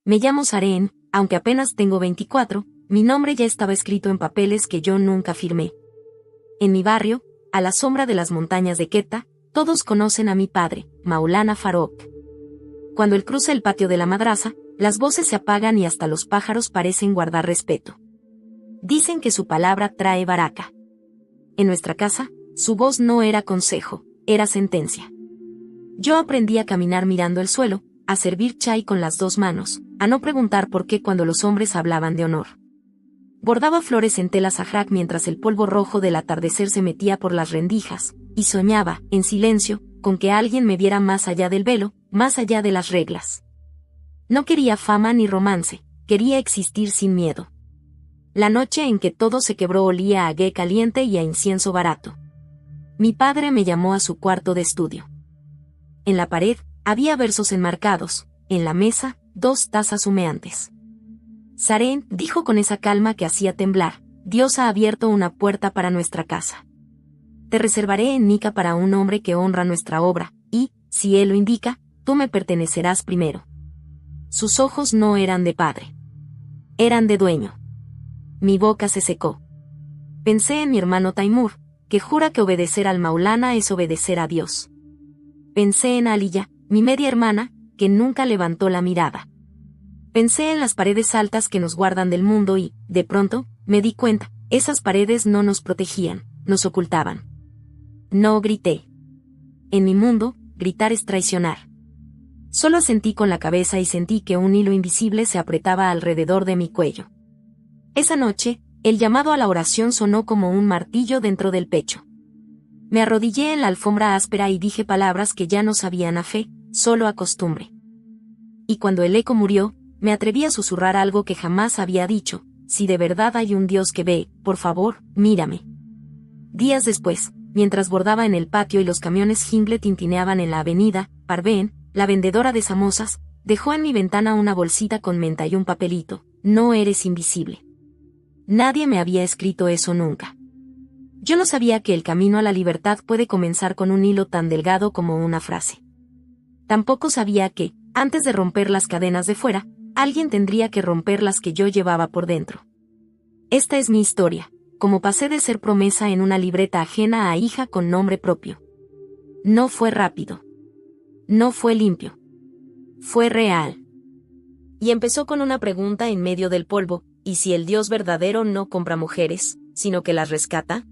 Me llamo Sareen, aunque apenas tengo 24, mi nombre ya estaba escrito en papeles que yo nunca firmé. En mi barrio, a la sombra de las montañas de Quetta, todos conocen a mi padre, Maulana Farouk. Cuando él cruza el patio de la madrasa, las voces se apagan y hasta los pájaros parecen guardar respeto. Dicen que su palabra trae baraka. En nuestra casa, su voz no era consejo, era sentencia. Yo aprendí a caminar mirando el suelo, a servir chai con las 2 manos, a no preguntar por qué cuando los hombres hablaban de honor. Bordaba flores en tela sajrak mientras el polvo rojo del atardecer se metía por las rendijas, y soñaba, en silencio, con que alguien me viera más allá del velo, más allá de las reglas. No quería fama ni romance, quería existir sin miedo. La noche en que todo se quebró olía a gué caliente y a incienso barato. Mi padre me llamó a su cuarto de estudio. En la pared, había versos enmarcados, en la mesa, 2 tazas humeantes. Sareen, dijo con esa calma que hacía temblar, Dios ha abierto una puerta para nuestra casa. Te reservaré en Nica para un hombre que honra nuestra obra, y, si él lo indica, tú me pertenecerás primero. Sus ojos no eran de padre. Eran de dueño. Mi boca se secó. Pensé en mi hermano Taimur, que jura que obedecer al Maulana es obedecer a Dios. Pensé en Aliya, mi media hermana, que nunca levantó la mirada. Pensé en las paredes altas que nos guardan del mundo y, de pronto, me di cuenta, esas paredes no nos protegían, nos ocultaban. No grité. En mi mundo, gritar es traicionar. Solo asentí con la cabeza y sentí que un hilo invisible se apretaba alrededor de mi cuello. Esa noche, el llamado a la oración sonó como un martillo dentro del pecho. Me arrodillé en la alfombra áspera y dije palabras que ya no sabían a fe, solo a costumbre. Y cuando el eco murió, me atreví a susurrar algo que jamás había dicho: si de verdad hay un Dios que ve, por favor, mírame. Días después, mientras bordaba en el patio y los camiones Jingle tintineaban en la avenida, Parveen, la vendedora de samosas, dejó en mi ventana una bolsita con menta y un papelito: no eres invisible. Nadie me había escrito eso nunca. Yo no sabía que el camino a la libertad puede comenzar con un hilo tan delgado como una frase. Tampoco sabía que, antes de romper las cadenas de fuera, alguien tendría que romper las que yo llevaba por dentro. Esta es mi historia, como pasé de ser promesa en una libreta ajena a hija con nombre propio. No fue rápido. No fue limpio. Fue real. Y empezó con una pregunta en medio del polvo: ¿y si el Dios verdadero no compra mujeres, sino que las rescata?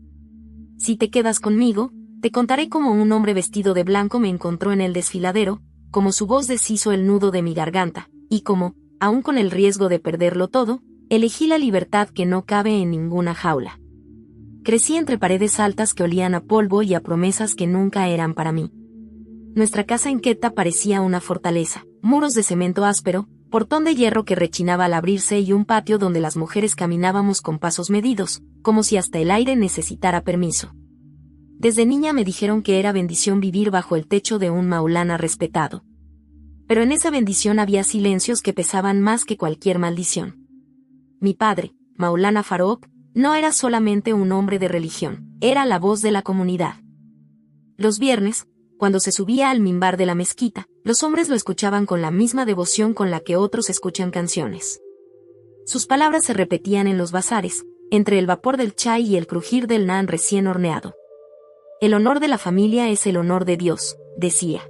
Si te quedas conmigo, te contaré cómo un hombre vestido de blanco me encontró en el desfiladero, cómo su voz deshizo el nudo de mi garganta, y cómo, aun con el riesgo de perderlo todo, elegí la libertad que no cabe en ninguna jaula. Crecí entre paredes altas que olían a polvo y a promesas que nunca eran para mí. Nuestra casa en Quetta parecía una fortaleza: muros de cemento áspero, portón de hierro que rechinaba al abrirse y un patio donde las mujeres caminábamos con pasos medidos, como si hasta el aire necesitara permiso. Desde niña me dijeron que era bendición vivir bajo el techo de un Maulana respetado. Pero en esa bendición había silencios que pesaban más que cualquier maldición. Mi padre, Maulana Farouk, no era solamente un hombre de religión, era la voz de la comunidad. Los viernes, cuando se subía al mimbar de la mezquita, los hombres lo escuchaban con la misma devoción con la que otros escuchan canciones. Sus palabras se repetían en los bazares, entre el vapor del chai y el crujir del naan recién horneado. El honor de la familia es el honor de Dios, decía.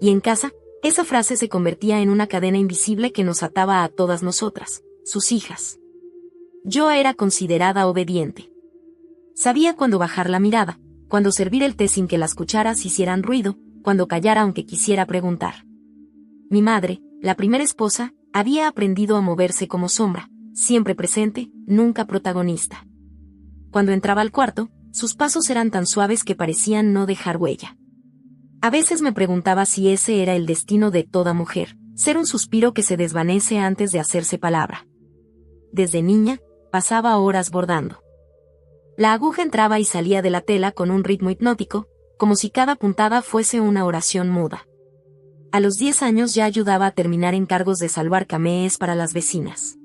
Y en casa, esa frase se convertía en una cadena invisible que nos ataba a todas nosotras, sus hijas. Yo era considerada obediente. Sabía cuándo bajar la mirada, cuándo servir el té sin que las cucharas hicieran ruido, cuándo callar aunque quisiera preguntar. Mi madre, la primera esposa, había aprendido a moverse como sombra, siempre presente, nunca protagonista. Cuando entraba al cuarto, sus pasos eran tan suaves que parecían no dejar huella. A veces me preguntaba si ese era el destino de toda mujer, ser un suspiro que se desvanece antes de hacerse palabra. Desde niña, pasaba horas bordando. La aguja entraba y salía de la tela con un ritmo hipnótico, como si cada puntada fuese una oración muda. A los 10 años ya ayudaba a terminar encargos de salvar camees para las vecinas.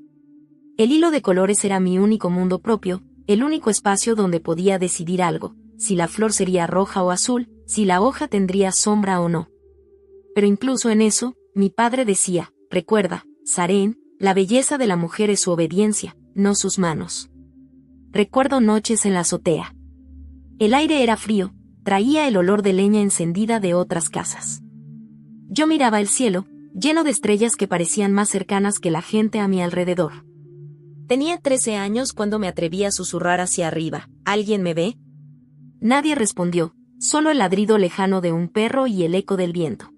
El hilo de colores era mi único mundo propio, el único espacio donde podía decidir algo: si la flor sería roja o azul, si la hoja tendría sombra o no. Pero incluso en eso, mi padre decía: recuerda, Sarén, la belleza de la mujer es su obediencia, no sus manos. Recuerdo noches en la azotea. El aire era frío, traía el olor de leña encendida de otras casas. Yo miraba el cielo, lleno de estrellas que parecían más cercanas que la gente a mi alrededor. Tenía 13 años cuando me atreví a susurrar hacia arriba. ¿Alguien me ve? Nadie respondió, solo el ladrido lejano de un perro y el eco del viento.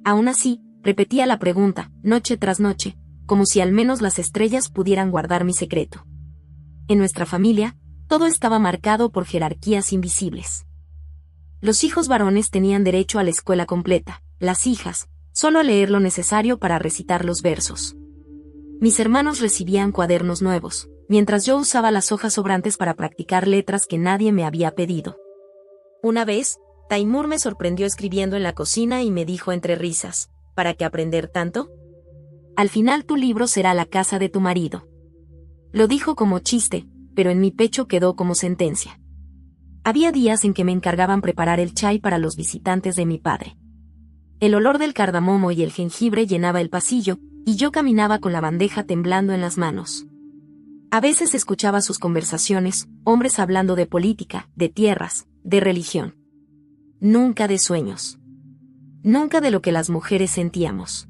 Aún así, repetía la pregunta, noche tras noche, como si al menos las estrellas pudieran guardar mi secreto. En nuestra familia, todo estaba marcado por jerarquías invisibles. Los hijos varones tenían derecho a la escuela completa, las hijas, solo a leer lo necesario para recitar los versos. Mis hermanos recibían cuadernos nuevos, mientras yo usaba las hojas sobrantes para practicar letras que nadie me había pedido. Una vez, Taimur me sorprendió escribiendo en la cocina y me dijo entre risas, ¿para qué aprender tanto? Al final tu libro será la casa de tu marido. Lo dijo como chiste, pero en mi pecho quedó como sentencia. Había días en que me encargaban preparar el chai para los visitantes de mi padre. El olor del cardamomo y el jengibre llenaba el pasillo, y yo caminaba con la bandeja temblando en las manos. A veces escuchaba sus conversaciones, hombres hablando de política, de tierras, de religión. Nunca de sueños. Nunca de lo que las mujeres sentíamos.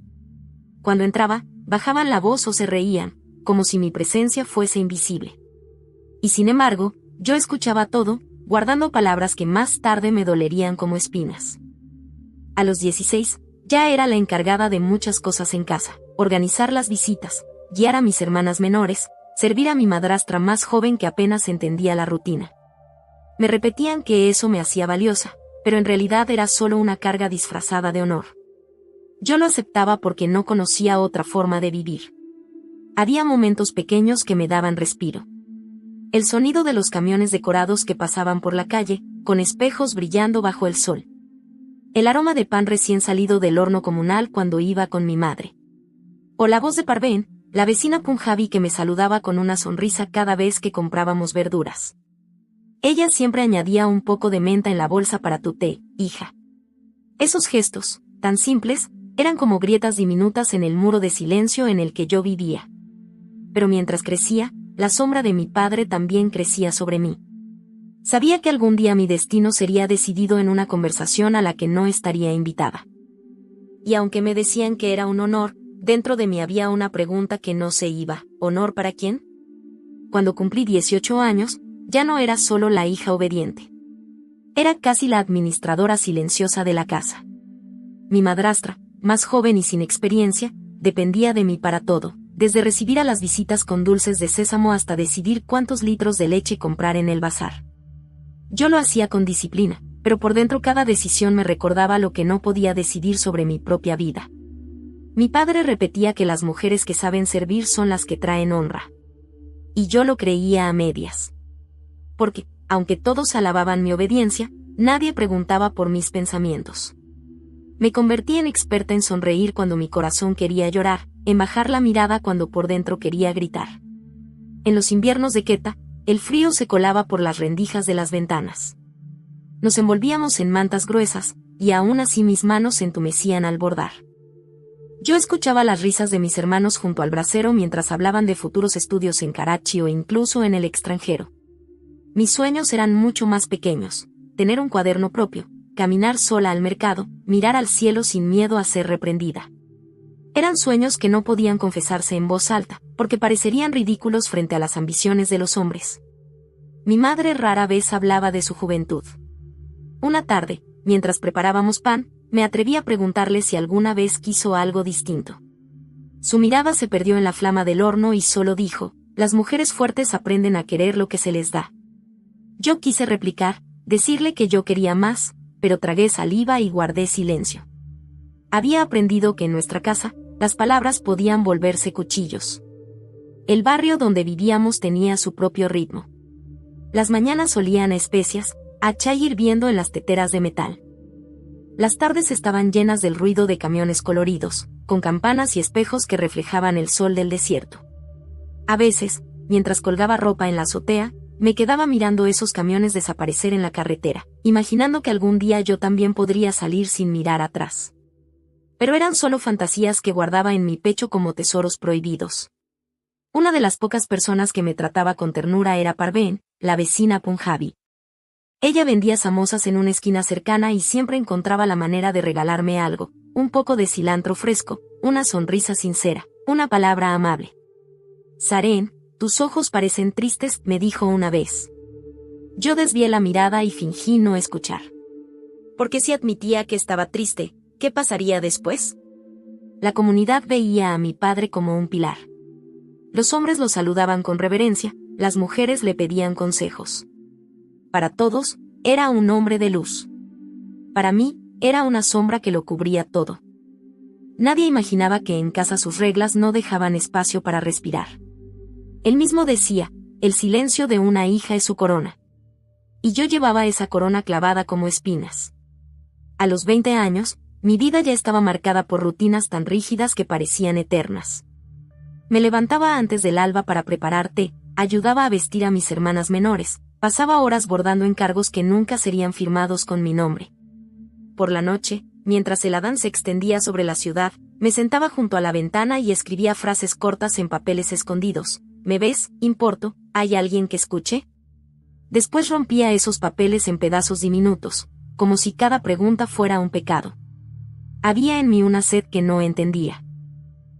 Cuando entraba, bajaban la voz o se reían, como si mi presencia fuese invisible. Y sin embargo, yo escuchaba todo, guardando palabras que más tarde me dolerían como espinas. A los 16, ya era la encargada de muchas cosas en casa, organizar las visitas, guiar a mis hermanas menores, servir a mi madrastra más joven que apenas entendía la rutina. Me repetían que eso me hacía valiosa, pero en realidad era solo una carga disfrazada de honor. Yo lo aceptaba porque no conocía otra forma de vivir. Había momentos pequeños que me daban respiro. El sonido de los camiones decorados que pasaban por la calle, con espejos brillando bajo el sol. El aroma de pan recién salido del horno comunal cuando iba con mi madre. O la voz de Parvén, la vecina punjabi que me saludaba con una sonrisa cada vez que comprábamos verduras. Ella siempre añadía un poco de menta en la bolsa para tu té, hija. Esos gestos, tan simples, eran como grietas diminutas en el muro de silencio en el que yo vivía. Pero mientras crecía, la sombra de mi padre también crecía sobre mí. Sabía que algún día mi destino sería decidido en una conversación a la que no estaría invitada. Y aunque me decían que era un honor, dentro de mí había una pregunta que no se iba, ¿honor para quién? Cuando cumplí 18 años, ya no era solo la hija obediente. Era casi la administradora silenciosa de la casa. Mi madrastra, más joven y sin experiencia, dependía de mí para todo, desde recibir a las visitas con dulces de sésamo hasta decidir cuántos litros de leche comprar en el bazar. Yo lo hacía con disciplina, pero por dentro cada decisión me recordaba lo que no podía decidir sobre mi propia vida. Mi padre repetía que las mujeres que saben servir son las que traen honra. Y yo lo creía a medias. Porque, aunque todos alababan mi obediencia, nadie preguntaba por mis pensamientos. Me convertí en experta en sonreír cuando mi corazón quería llorar, en bajar la mirada cuando por dentro quería gritar. En los inviernos de Quetta, el frío se colaba por las rendijas de las ventanas. Nos envolvíamos en mantas gruesas, y aún así mis manos se entumecían al bordar. Yo escuchaba las risas de mis hermanos junto al brasero mientras hablaban de futuros estudios en Karachi o incluso en el extranjero. Mis sueños eran mucho más pequeños: tener un cuaderno propio, caminar sola al mercado, mirar al cielo sin miedo a ser reprendida. Eran sueños que no podían confesarse en voz alta, porque parecerían ridículos frente a las ambiciones de los hombres. Mi madre rara vez hablaba de su juventud. Una tarde, mientras preparábamos pan, me atreví a preguntarle si alguna vez quiso algo distinto. Su mirada se perdió en la flama del horno y solo dijo: las mujeres fuertes aprenden a querer lo que se les da. Yo quise replicar, decirle que yo quería más, pero tragué saliva y guardé silencio. Había aprendido que en nuestra casa, las palabras podían volverse cuchillos. El barrio donde vivíamos tenía su propio ritmo. Las mañanas olían a especias, a chai hirviendo en las teteras de metal. Las tardes estaban llenas del ruido de camiones coloridos, con campanas y espejos que reflejaban el sol del desierto. A veces, mientras colgaba ropa en la azotea, me quedaba mirando esos camiones desaparecer en la carretera, imaginando que algún día yo también podría salir sin mirar atrás. Pero eran solo fantasías que guardaba en mi pecho como tesoros prohibidos. Una de las pocas personas que me trataba con ternura era Parveen, la vecina Punjabi. Ella vendía samosas en una esquina cercana y siempre encontraba la manera de regalarme algo, un poco de cilantro fresco, una sonrisa sincera, una palabra amable. Sareen, tus ojos parecen tristes, me dijo una vez. Yo desvié la mirada y fingí no escuchar. Porque si admitía que estaba triste, ¿qué pasaría después? La comunidad veía a mi padre como un pilar. Los hombres lo saludaban con reverencia, las mujeres le pedían consejos. Para todos, era un hombre de luz. Para mí, era una sombra que lo cubría todo. Nadie imaginaba que en casa sus reglas no dejaban espacio para respirar. Él mismo decía, el silencio de una hija es su corona. Y yo llevaba esa corona clavada como espinas. A los 20 años, mi vida ya estaba marcada por rutinas tan rígidas que parecían eternas. Me levantaba antes del alba para preparar té, ayudaba a vestir a mis hermanas menores, pasaba horas bordando encargos que nunca serían firmados con mi nombre. Por la noche, mientras el Adán se extendía sobre la ciudad, me sentaba junto a la ventana y escribía frases cortas en papeles escondidos. ¿Me ves? ¿Importo? ¿Hay alguien que escuche? Después rompía esos papeles en pedazos diminutos, como si cada pregunta fuera un pecado. Había en mí una sed que no entendía.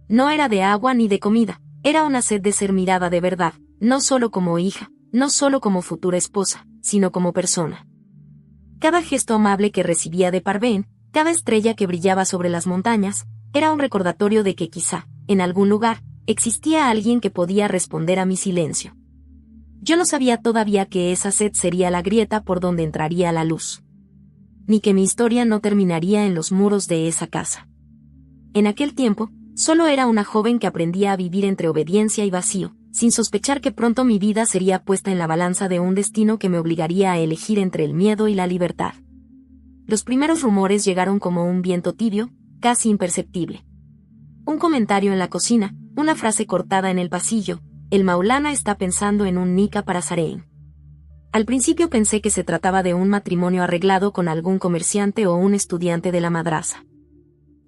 No era de agua ni de comida, era una sed de ser mirada de verdad, no solo como hija, no solo como futura esposa, sino como persona. Cada gesto amable que recibía de Parveen, cada estrella que brillaba sobre las montañas, era un recordatorio de que quizá, en algún lugar, existía alguien que podía responder a mi silencio. Yo no sabía todavía que esa sed sería la grieta por donde entraría la luz. Ni que mi historia no terminaría en los muros de esa casa. En aquel tiempo, solo era una joven que aprendía a vivir entre obediencia y vacío, sin sospechar que pronto mi vida sería puesta en la balanza de un destino que me obligaría a elegir entre el miedo y la libertad. Los primeros rumores llegaron como un viento tibio, casi imperceptible. Un comentario en la cocina, una frase cortada en el pasillo, el Maulana está pensando en un nika para Sareen. Al principio pensé que se trataba de un matrimonio arreglado con algún comerciante o un estudiante de la madrasa.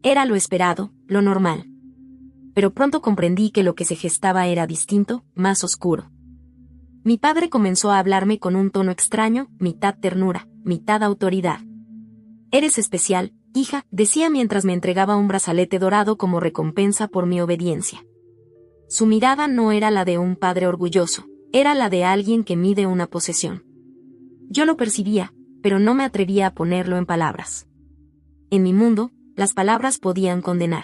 Era lo esperado, lo normal. Pero pronto comprendí que lo que se gestaba era distinto, más oscuro. Mi padre comenzó a hablarme con un tono extraño, mitad ternura, mitad autoridad. Eres especial, hija, decía mientras me entregaba un brazalete dorado como recompensa por mi obediencia. Su mirada no era la de un padre orgulloso, era la de alguien que mide una posesión. Yo lo percibía, pero no me atrevía a ponerlo en palabras. En mi mundo, las palabras podían condenar.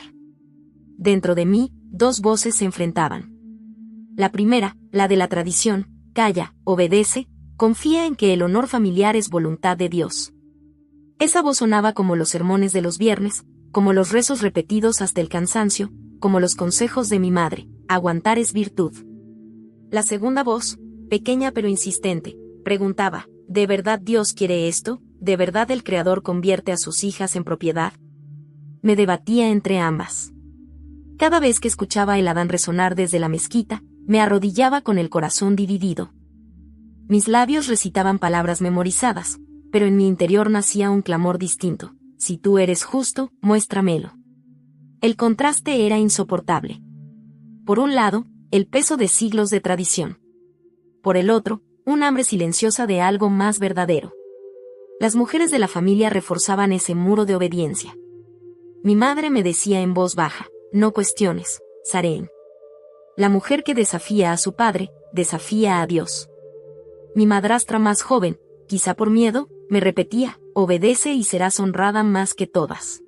Dentro de mí, dos voces se enfrentaban. La primera, la de la tradición, calla, obedece, confía en que el honor familiar es voluntad de Dios. Esa voz sonaba como los sermones de los viernes, como los rezos repetidos hasta el cansancio, como los consejos de mi madre, aguantar es virtud. La segunda voz, pequeña pero insistente, preguntaba, ¿de verdad Dios quiere esto? ¿De verdad el Creador convierte a sus hijas en propiedad? Me debatía entre ambas. Cada vez que escuchaba el Adán resonar desde la mezquita, me arrodillaba con el corazón dividido. Mis labios recitaban palabras memorizadas, pero en mi interior nacía un clamor distinto. Si tú eres justo, muéstramelo. El contraste era insoportable. Por un lado, el peso de siglos de tradición. Por el otro, un hambre silenciosa de algo más verdadero. Las mujeres de la familia reforzaban ese muro de obediencia. Mi madre me decía en voz baja, no cuestiones, Sareen. La mujer que desafía a su padre, desafía a Dios. Mi madrastra más joven, quizá por miedo, me repetía, obedece y serás honrada más que todas.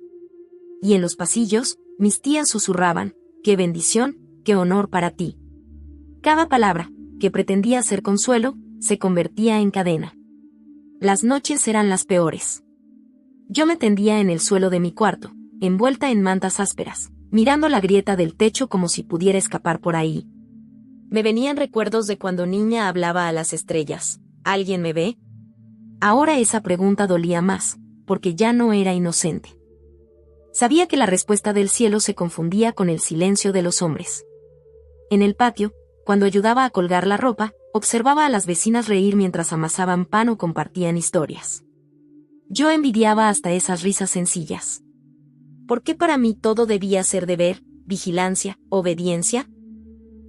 Y en los pasillos, mis tías susurraban, qué bendición, qué honor para ti. Cada palabra, que pretendía ser consuelo, se convertía en cadena. Las noches eran las peores. Yo me tendía en el suelo de mi cuarto, envuelta en mantas ásperas, mirando la grieta del techo como si pudiera escapar por ahí. Me venían recuerdos de cuando niña hablaba a las estrellas. ¿Alguien me ve? Ahora esa pregunta dolía más, porque ya no era inocente. Sabía que la respuesta del cielo se confundía con el silencio de los hombres. En el patio, cuando ayudaba a colgar la ropa, observaba a las vecinas reír mientras amasaban pan o compartían historias. Yo envidiaba hasta esas risas sencillas. ¿Por qué para mí todo debía ser deber, vigilancia, obediencia?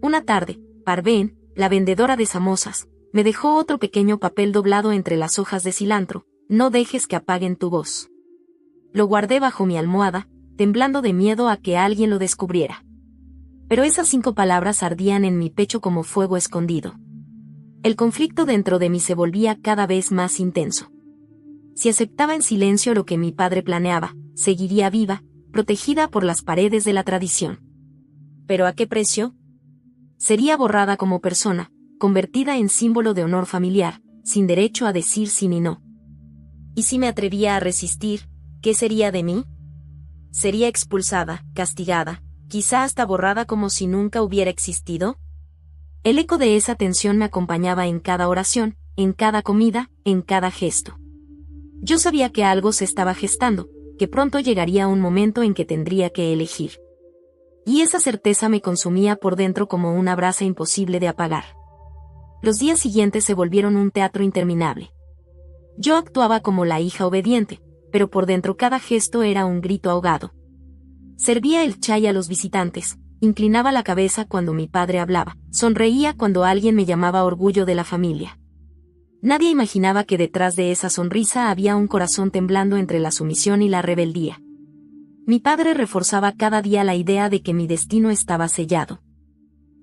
Una tarde, Parveen, la vendedora de samosas, me dejó otro pequeño papel doblado entre las hojas de cilantro: no dejes que apaguen tu voz. Lo guardé bajo mi almohada, temblando de miedo a que alguien lo descubriera. Pero esas 5 palabras ardían en mi pecho como fuego escondido. El conflicto dentro de mí se volvía cada vez más intenso. Si aceptaba en silencio lo que mi padre planeaba, seguiría viva, protegida por las paredes de la tradición. ¿Pero a qué precio? Sería borrada como persona, convertida en símbolo de honor familiar, sin derecho a decir sí ni no. ¿Y si me atrevía a resistir, qué sería de mí? ¿Sería expulsada, castigada, quizá hasta borrada como si nunca hubiera existido? El eco de esa tensión me acompañaba en cada oración, en cada comida, en cada gesto. Yo sabía que algo se estaba gestando, que pronto llegaría un momento en que tendría que elegir. Y esa certeza me consumía por dentro como una brasa imposible de apagar. Los días siguientes se volvieron un teatro interminable. Yo actuaba como la hija obediente, pero por dentro cada gesto era un grito ahogado. Servía el chai a los visitantes, inclinaba la cabeza cuando mi padre hablaba, sonreía cuando alguien me llamaba orgullo de la familia. Nadie imaginaba que detrás de esa sonrisa había un corazón temblando entre la sumisión y la rebeldía. Mi padre reforzaba cada día la idea de que mi destino estaba sellado.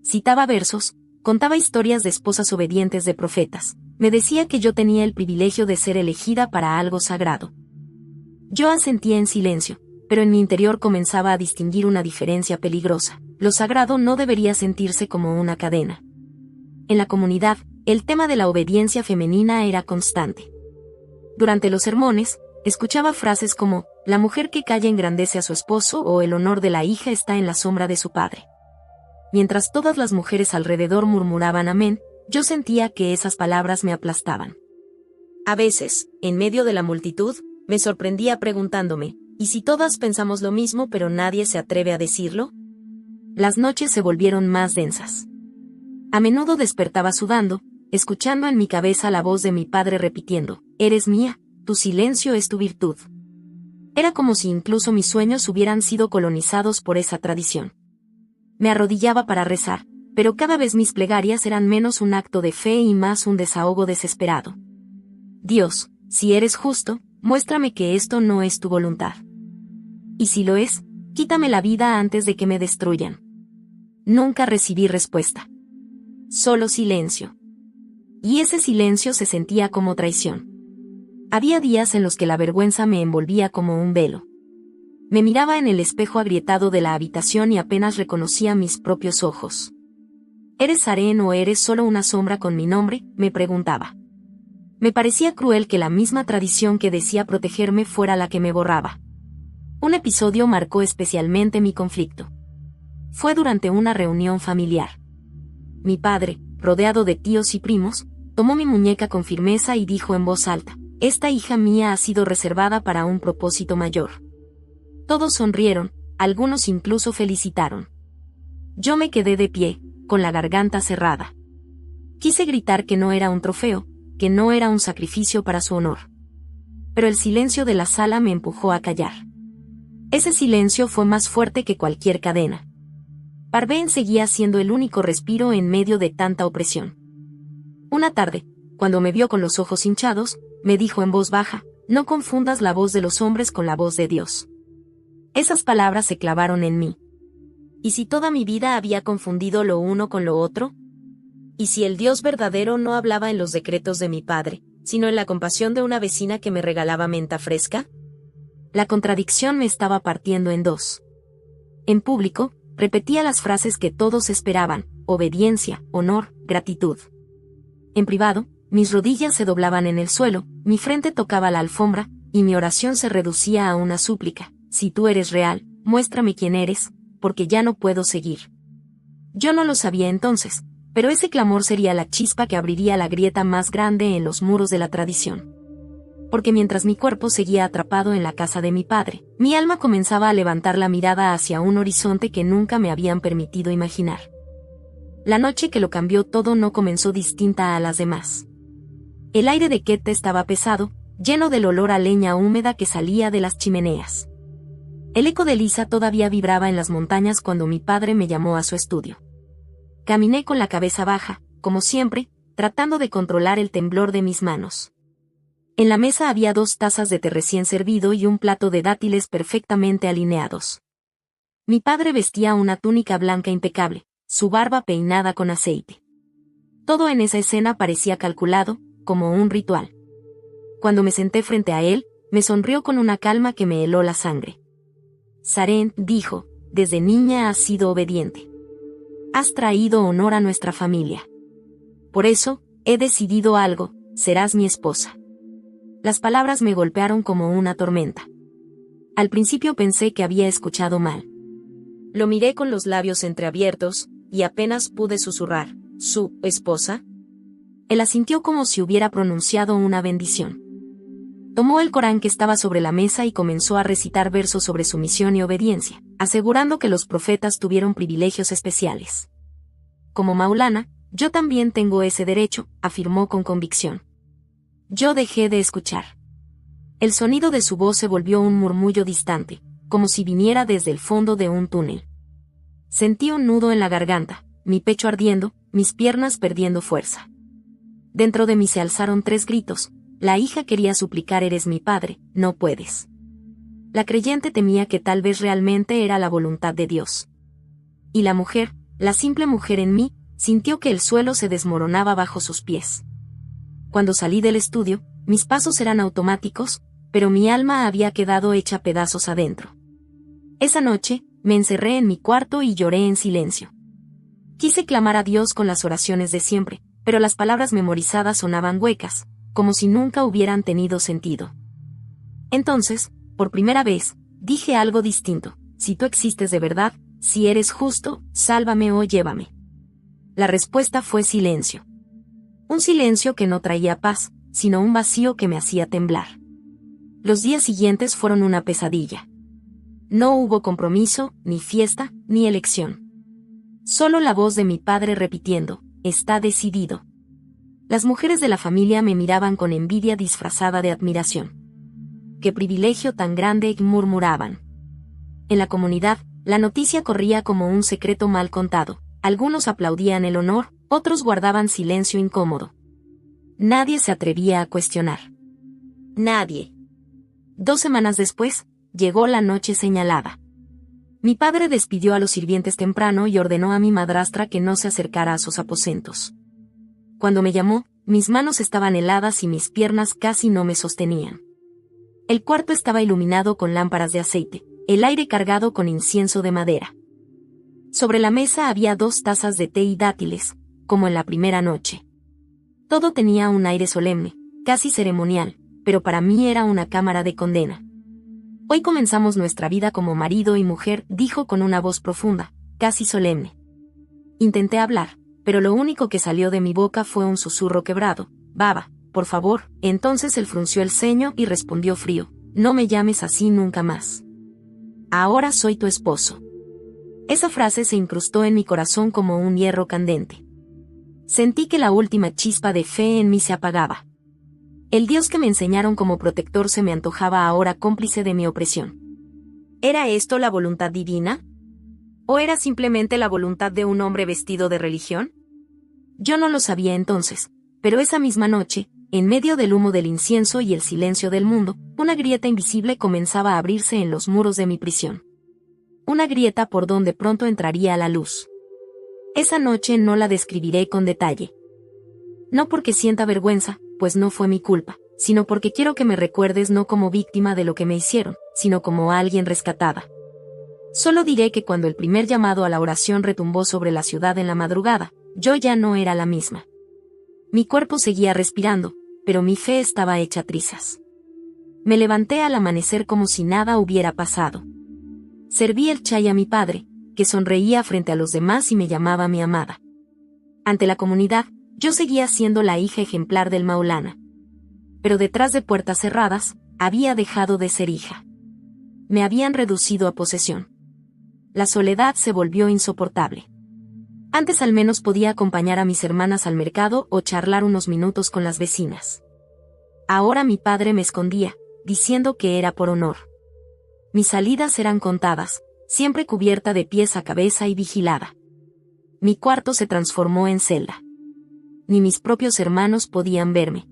Citaba versos, contaba historias de esposas obedientes de profetas, me decía que yo tenía el privilegio de ser elegida para algo sagrado. Yo asentía en silencio, pero en mi interior comenzaba a distinguir una diferencia peligrosa: lo sagrado no debería sentirse como una cadena. En la comunidad, el tema de la obediencia femenina era constante. Durante los sermones, escuchaba frases como: la mujer que calla engrandece a su esposo, o el honor de la hija está en la sombra de su padre. Mientras todas las mujeres alrededor murmuraban amén, yo sentía que esas palabras me aplastaban. A veces, en medio de la multitud, me sorprendía preguntándome: ¿y si todas pensamos lo mismo pero nadie se atreve a decirlo? Las noches se volvieron más densas. A menudo despertaba sudando, escuchando en mi cabeza la voz de mi padre repitiendo: eres mía, tu silencio es tu virtud. Era como si incluso mis sueños hubieran sido colonizados por esa tradición. Me arrodillaba para rezar, pero cada vez mis plegarias eran menos un acto de fe y más un desahogo desesperado. Dios, si eres justo, muéstrame que esto no es tu voluntad. Y si lo es, quítame la vida antes de que me destruyan. Nunca recibí respuesta. Solo silencio. Y ese silencio se sentía como traición. Había días en los que la vergüenza me envolvía como un velo. Me miraba en el espejo agrietado de la habitación y apenas reconocía mis propios ojos. ¿Eres Aren o eres solo una sombra con mi nombre?, me preguntaba. Me parecía cruel que la misma tradición que decía protegerme fuera la que me borraba. Un episodio marcó especialmente mi conflicto. Fue durante una reunión familiar. Mi padre, rodeado de tíos y primos, tomó mi muñeca con firmeza y dijo en voz alta: esta hija mía ha sido reservada para un propósito mayor. Todos sonrieron, algunos incluso felicitaron. Yo me quedé de pie, con la garganta cerrada. Quise gritar que no era un trofeo, que no era un sacrificio para su honor. Pero el silencio de la sala me empujó a callar. Ese silencio fue más fuerte que cualquier cadena. Parveen seguía siendo el único respiro en medio de tanta opresión. Una tarde, cuando me vio con los ojos hinchados, me dijo en voz baja: no confundas la voz de los hombres con la voz de Dios. Esas palabras se clavaron en mí. ¿Y si toda mi vida había confundido lo uno con lo otro? ¿Y si el Dios verdadero no hablaba en los decretos de mi padre, sino en la compasión de una vecina que me regalaba menta fresca? La contradicción me estaba partiendo en dos. En público, repetía las frases que todos esperaban: obediencia, honor, gratitud. En privado, mis rodillas se doblaban en el suelo, mi frente tocaba la alfombra, y mi oración se reducía a una súplica: si tú eres real, muéstrame quién eres, porque ya no puedo seguir. Yo no lo sabía entonces, pero ese clamor sería la chispa que abriría la grieta más grande en los muros de la tradición. Porque mientras mi cuerpo seguía atrapado en la casa de mi padre, mi alma comenzaba a levantar la mirada hacia un horizonte que nunca me habían permitido imaginar. La noche que lo cambió todo no comenzó distinta a las demás. El aire de Quetta estaba pesado, lleno del olor a leña húmeda que salía de las chimeneas. El eco de Lisa todavía vibraba en las montañas cuando mi padre me llamó a su estudio. Caminé con la cabeza baja, como siempre, tratando de controlar el temblor de mis manos. En la mesa había 2 tazas de té recién servido y un plato de dátiles perfectamente alineados. Mi padre vestía una túnica blanca impecable, su barba peinada con aceite. Todo en esa escena parecía calculado, como un ritual. Cuando me senté frente a él, me sonrió con una calma que me heló la sangre. Sarén, dijo, desde niña has sido obediente. Has traído honor a nuestra familia. Por eso, he decidido algo, serás mi esposa. Las palabras me golpearon como una tormenta. Al principio pensé que había escuchado mal. Lo miré con los labios entreabiertos, y apenas pude susurrar, ¿su esposa? Él asintió como si hubiera pronunciado una bendición. Tomó el Corán que estaba sobre la mesa y comenzó a recitar versos sobre sumisión y obediencia, asegurando que los profetas tuvieron privilegios especiales. Como Maulana, yo también tengo ese derecho, afirmó con convicción. Yo dejé de escuchar. El sonido de su voz se volvió un murmullo distante, como si viniera desde el fondo de un túnel. Sentí un nudo en la garganta, mi pecho ardiendo, mis piernas perdiendo fuerza. Dentro de mí se alzaron 3 gritos. La hija quería suplicar: eres mi padre, no puedes. La creyente temía que tal vez realmente era la voluntad de Dios. Y la mujer, la simple mujer en mí, sintió que el suelo se desmoronaba bajo sus pies. Cuando salí del estudio, mis pasos eran automáticos, pero mi alma había quedado hecha pedazos adentro. Esa noche, me encerré en mi cuarto y lloré en silencio. Quise clamar a Dios con las oraciones de siempre, pero las palabras memorizadas sonaban huecas, como si nunca hubieran tenido sentido. Entonces, por primera vez, dije algo distinto: si tú existes de verdad, si eres justo, sálvame o llévame. La respuesta fue silencio. Un silencio que no traía paz, sino un vacío que me hacía temblar. Los días siguientes fueron una pesadilla. No hubo compromiso, ni fiesta, ni elección. Solo la voz de mi padre repitiendo: está decidido. Las mujeres de la familia me miraban con envidia disfrazada de admiración. ¡Qué privilegio tan grande!, murmuraban. En la comunidad, la noticia corría como un secreto mal contado. Algunos aplaudían el honor, otros guardaban silencio incómodo. Nadie se atrevía a cuestionar. Nadie. 2 semanas después, llegó la noche señalada. Mi padre despidió a los sirvientes temprano y ordenó a mi madrastra que no se acercara a sus aposentos. Cuando me llamó, mis manos estaban heladas y mis piernas casi no me sostenían. El cuarto estaba iluminado con lámparas de aceite, el aire cargado con incienso de madera. Sobre la mesa había 2 tazas de té y dátiles, como en la primera noche. Todo tenía un aire solemne, casi ceremonial, pero para mí era una cámara de condena. Hoy comenzamos nuestra vida como marido y mujer, dijo con una voz profunda, casi solemne. Intenté hablar, pero lo único que salió de mi boca fue un susurro quebrado: Baba, por favor. Entonces él frunció el ceño y respondió frío: no me llames así nunca más. Ahora soy tu esposo. Esa frase se incrustó en mi corazón como un hierro candente. Sentí que la última chispa de fe en mí se apagaba. El Dios que me enseñaron como protector se me antojaba ahora cómplice de mi opresión. ¿Era esto la voluntad divina? ¿O era simplemente la voluntad de un hombre vestido de religión? Yo no lo sabía entonces, pero esa misma noche, en medio del humo del incienso y el silencio del mundo, una grieta invisible comenzaba a abrirse en los muros de mi prisión. Una grieta por donde pronto entraría la luz. Esa noche no la describiré con detalle. No porque sienta vergüenza, pues no fue mi culpa, sino porque quiero que me recuerdes no como víctima de lo que me hicieron, sino como alguien rescatada. Solo diré que cuando el primer llamado a la oración retumbó sobre la ciudad en la madrugada, yo ya no era la misma. Mi cuerpo seguía respirando, pero mi fe estaba hecha trizas. Me levanté al amanecer como si nada hubiera pasado. Serví el chai a mi padre, que sonreía frente a los demás y me llamaba mi amada. Ante la comunidad, yo seguía siendo la hija ejemplar del Maulana. Pero detrás de puertas cerradas, había dejado de ser hija. Me habían reducido a posesión. La soledad se volvió insoportable. Antes al menos podía acompañar a mis hermanas al mercado o charlar unos minutos con las vecinas. Ahora mi padre me escondía, diciendo que era por honor. Mis salidas eran contadas, siempre cubierta de pies a cabeza y vigilada. Mi cuarto se transformó en celda. Ni mis propios hermanos podían verme.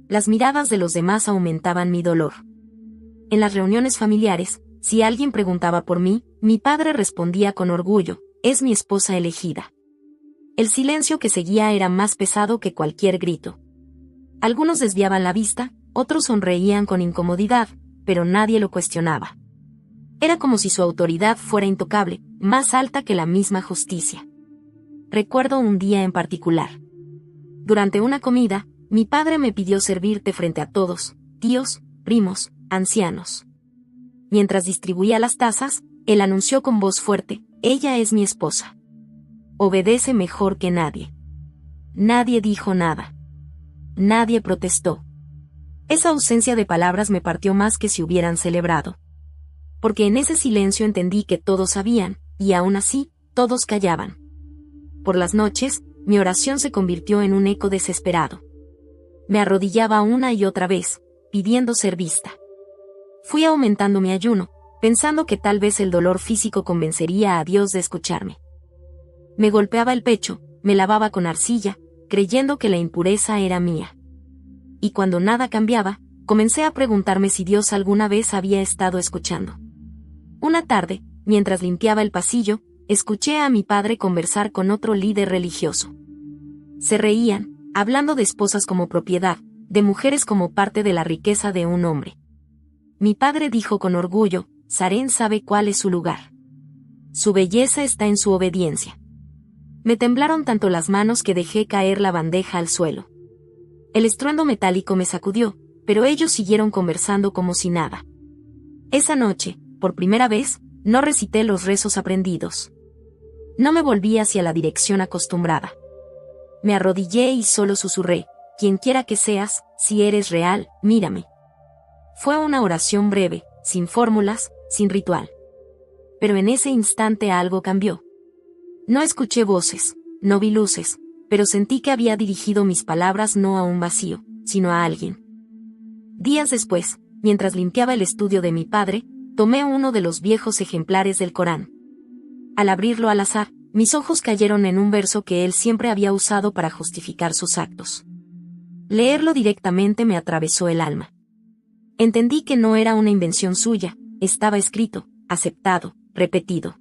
Las miradas de los demás aumentaban mi dolor. En las reuniones familiares, si alguien preguntaba por mí, mi padre respondía con orgullo: es mi esposa elegida. El silencio que seguía era más pesado que cualquier grito. Algunos desviaban la vista, otros sonreían con incomodidad, pero nadie lo cuestionaba. Era como si su autoridad fuera intocable, más alta que la misma justicia. Recuerdo un día en particular. Durante una comida, mi padre me pidió servirte frente a todos, tíos, primos, ancianos. Mientras distribuía las tazas, él anunció con voz fuerte: ella es mi esposa. Obedece mejor que nadie. Nadie dijo nada. Nadie protestó. Esa ausencia de palabras me partió más que si hubieran celebrado. Porque en ese silencio entendí que todos sabían, y aún así, todos callaban. Por las noches, mi oración se convirtió en un eco desesperado. Me arrodillaba una y otra vez, pidiendo ser vista. Fui aumentando mi ayuno, pensando que tal vez el dolor físico convencería a Dios de escucharme. Me golpeaba el pecho, me lavaba con arcilla, creyendo que la impureza era mía. Y cuando nada cambiaba, comencé a preguntarme si Dios alguna vez había estado escuchando. Una tarde, mientras limpiaba el pasillo, escuché a mi padre conversar con otro líder religioso. Se reían, hablando de esposas como propiedad, de mujeres como parte de la riqueza de un hombre. Mi padre dijo con orgullo: Sarén sabe cuál es su lugar. Su belleza está en su obediencia. Me temblaron tanto las manos que dejé caer la bandeja al suelo. El estruendo metálico me sacudió, pero ellos siguieron conversando como si nada. Esa noche, por primera vez, no recité los rezos aprendidos. No me volví hacia la dirección acostumbrada. Me arrodillé y solo susurré: quienquiera que seas, si eres real, mírame. Fue una oración breve, sin fórmulas, sin ritual. Pero en ese instante algo cambió. No escuché voces, no vi luces, pero sentí que había dirigido mis palabras no a un vacío, sino a alguien. Días después, mientras limpiaba el estudio de mi padre, tomé uno de los viejos ejemplares del Corán. Al abrirlo al azar, mis ojos cayeron en un verso que él siempre había usado para justificar sus actos. Leerlo directamente me atravesó el alma. Entendí que no era una invención suya, estaba escrito, aceptado, repetido.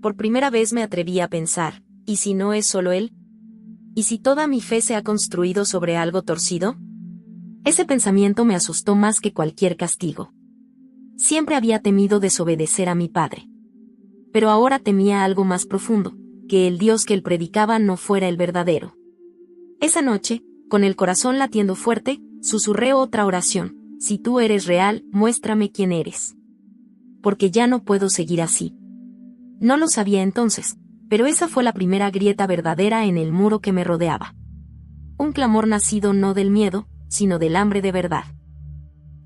Por primera vez me atreví a pensar: ¿y si no es solo él? ¿Y si toda mi fe se ha construido sobre algo torcido? Ese pensamiento me asustó más que cualquier castigo. Siempre había temido desobedecer a mi padre. Pero ahora temía algo más profundo: que el Dios que él predicaba no fuera el verdadero. Esa noche, con el corazón latiendo fuerte, susurré otra oración: si tú eres real, muéstrame quién eres. Porque ya no puedo seguir así. No lo sabía entonces, pero esa fue la primera grieta verdadera en el muro que me rodeaba. Un clamor nacido no del miedo, sino del hambre de verdad.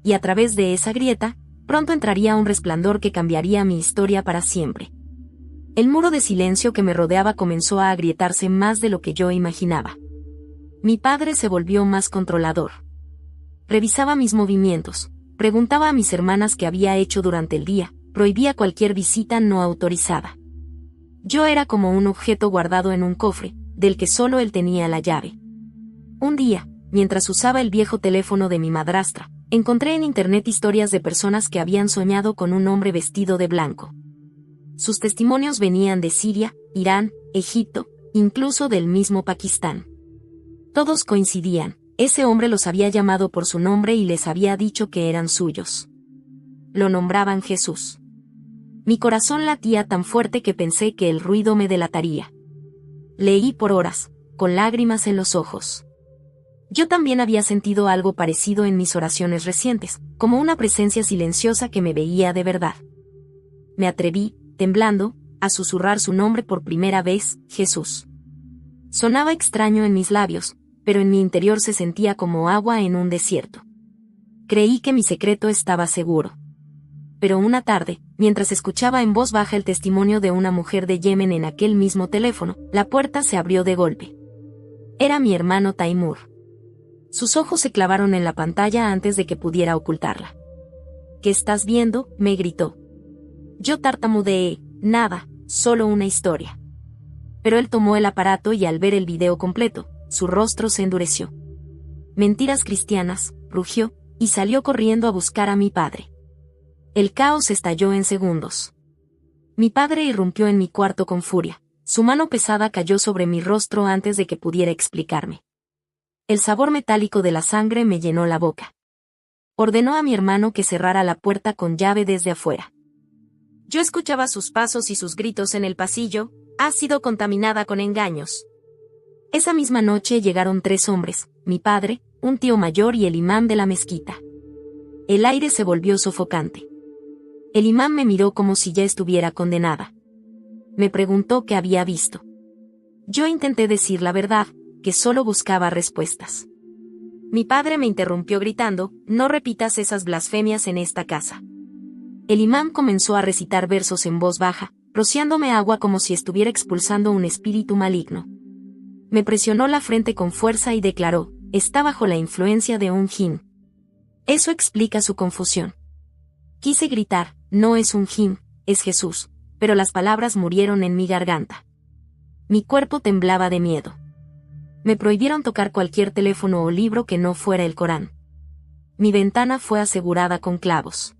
Y a través de esa grieta, pronto entraría un resplandor que cambiaría mi historia para siempre. El muro de silencio que me rodeaba comenzó a agrietarse más de lo que yo imaginaba. Mi padre se volvió más controlador. Revisaba mis movimientos, preguntaba a mis hermanas qué había hecho durante el día, prohibía cualquier visita no autorizada. Yo era como un objeto guardado en un cofre, del que solo él tenía la llave. Un día, mientras usaba el viejo teléfono de mi madrastra, encontré en internet historias de personas que habían soñado con un hombre vestido de blanco. Sus testimonios venían de Siria, Irán, Egipto, incluso del mismo Pakistán. Todos coincidían: ese hombre los había llamado por su nombre y les había dicho que eran suyos. Lo nombraban Jesús. Mi corazón latía tan fuerte que pensé que el ruido me delataría. Leí por horas, con lágrimas en los ojos. Yo también había sentido algo parecido en mis oraciones recientes, como una presencia silenciosa que me veía de verdad. Me atreví, temblando, a susurrar su nombre por primera vez: Jesús. Sonaba extraño en mis labios, pero en mi interior se sentía como agua en un desierto. Creí que mi secreto estaba seguro. Pero una tarde, mientras escuchaba en voz baja el testimonio de una mujer de Yemen en aquel mismo teléfono, la puerta se abrió de golpe. Era mi hermano Taimur. Sus ojos se clavaron en la pantalla antes de que pudiera ocultarla. ¿qué estás viendo?, me gritó. Yo tartamudeé, nada, solo una historia. Pero él tomó el aparato y al ver el video completo, su rostro se endureció. Mentiras cristianas, rugió, y salió corriendo a buscar a mi padre. El caos estalló en segundos. Mi padre irrumpió en mi cuarto con furia. Su mano pesada cayó sobre mi rostro antes de que pudiera explicarme. El sabor metálico de la sangre me llenó la boca. Ordenó a mi hermano que cerrara la puerta con llave desde afuera. Yo escuchaba sus pasos y sus gritos en el pasillo. Ha sido contaminada con engaños. Esa misma noche llegaron 3 hombres, mi padre, un tío mayor y el imán de la mezquita. El aire se volvió sofocante. El imán me miró como si ya estuviera condenada. Me preguntó qué había visto. Yo intenté decir la verdad, que solo buscaba respuestas. Mi padre me interrumpió gritando, no repitas esas blasfemias en esta casa. El imán comenzó a recitar versos en voz baja, rociándome agua como si estuviera expulsando un espíritu maligno. Me presionó la frente con fuerza y declaró, está bajo la influencia de un jinn. Eso explica su confusión. Quise gritar, no es un jinn, es Jesús, pero las palabras murieron en mi garganta. Mi cuerpo temblaba de miedo. Me prohibieron tocar cualquier teléfono o libro que no fuera el Corán. Mi ventana fue asegurada con clavos.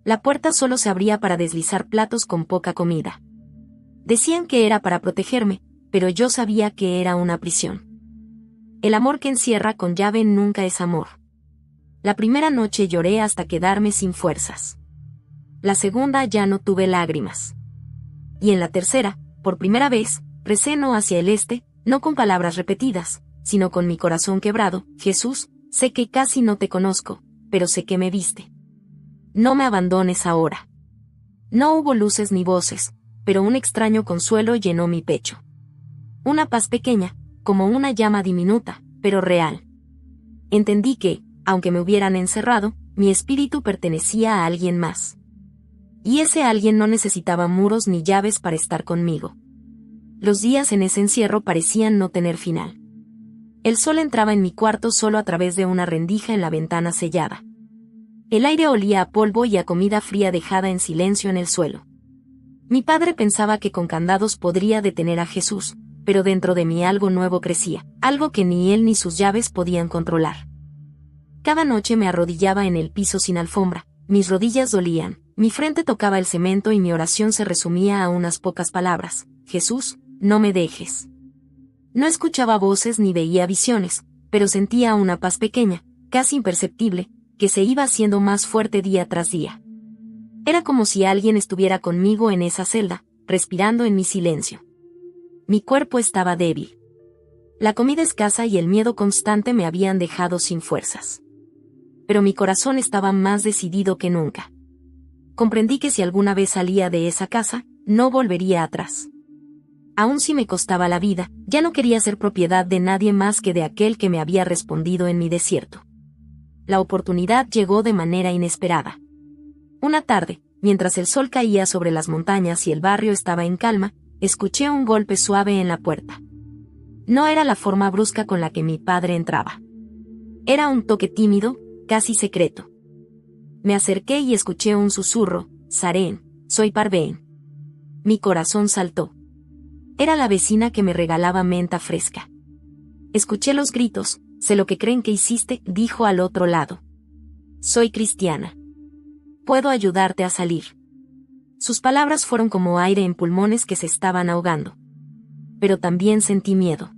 La puerta solo se abría para deslizar platos con poca comida. Decían que era para protegerme, pero yo sabía que era una prisión. El amor que encierra con llave nunca es amor. La primera noche lloré hasta quedarme sin fuerzas. La segunda ya no tuve lágrimas. Y en la tercera, por primera vez, recé no hacia el este, no con palabras repetidas, sino con mi corazón quebrado, Jesús, sé que casi no te conozco, pero sé que me viste. No me abandones ahora. No hubo luces ni voces, pero un extraño consuelo llenó mi pecho. Una paz pequeña, como una llama diminuta, pero real. Entendí que, aunque me hubieran encerrado, mi espíritu pertenecía a alguien más. Y ese alguien no necesitaba muros ni llaves para estar conmigo. Los días en ese encierro parecían no tener final. El sol entraba en mi cuarto solo a través de una rendija en la ventana sellada. El aire olía a polvo y a comida fría dejada en silencio en el suelo. Mi padre pensaba que con candados podría detener a Jesús, pero dentro de mí algo nuevo crecía, algo que ni él ni sus llaves podían controlar. Cada noche me arrodillaba en el piso sin alfombra, mis rodillas dolían, mi frente tocaba el cemento y mi oración se resumía a unas pocas palabras: Jesús, no me dejes. No escuchaba voces ni veía visiones, pero sentía una paz pequeña, casi imperceptible, que se iba haciendo más fuerte día tras día. Era como si alguien estuviera conmigo en esa celda, respirando en mi silencio. Mi cuerpo estaba débil. La comida escasa y el miedo constante me habían dejado sin fuerzas. Pero mi corazón estaba más decidido que nunca. Comprendí que si alguna vez salía de esa casa, no volvería atrás. Aun si me costaba la vida, ya no quería ser propiedad de nadie más que de aquel que me había respondido en mi desierto. La oportunidad llegó de manera inesperada. Una tarde, mientras el sol caía sobre las montañas y el barrio estaba en calma, escuché un golpe suave en la puerta. No era la forma brusca con la que mi padre entraba. Era un toque tímido, casi secreto. Me acerqué y escuché un susurro: Sarén, soy Parveen. Mi corazón saltó. Era la vecina que me regalaba menta fresca. Escuché los gritos: sé lo que creen que hiciste, dijo al otro lado. Soy cristiana. Puedo ayudarte a salir. Sus palabras fueron como aire en pulmones que se estaban ahogando. Pero también sentí miedo.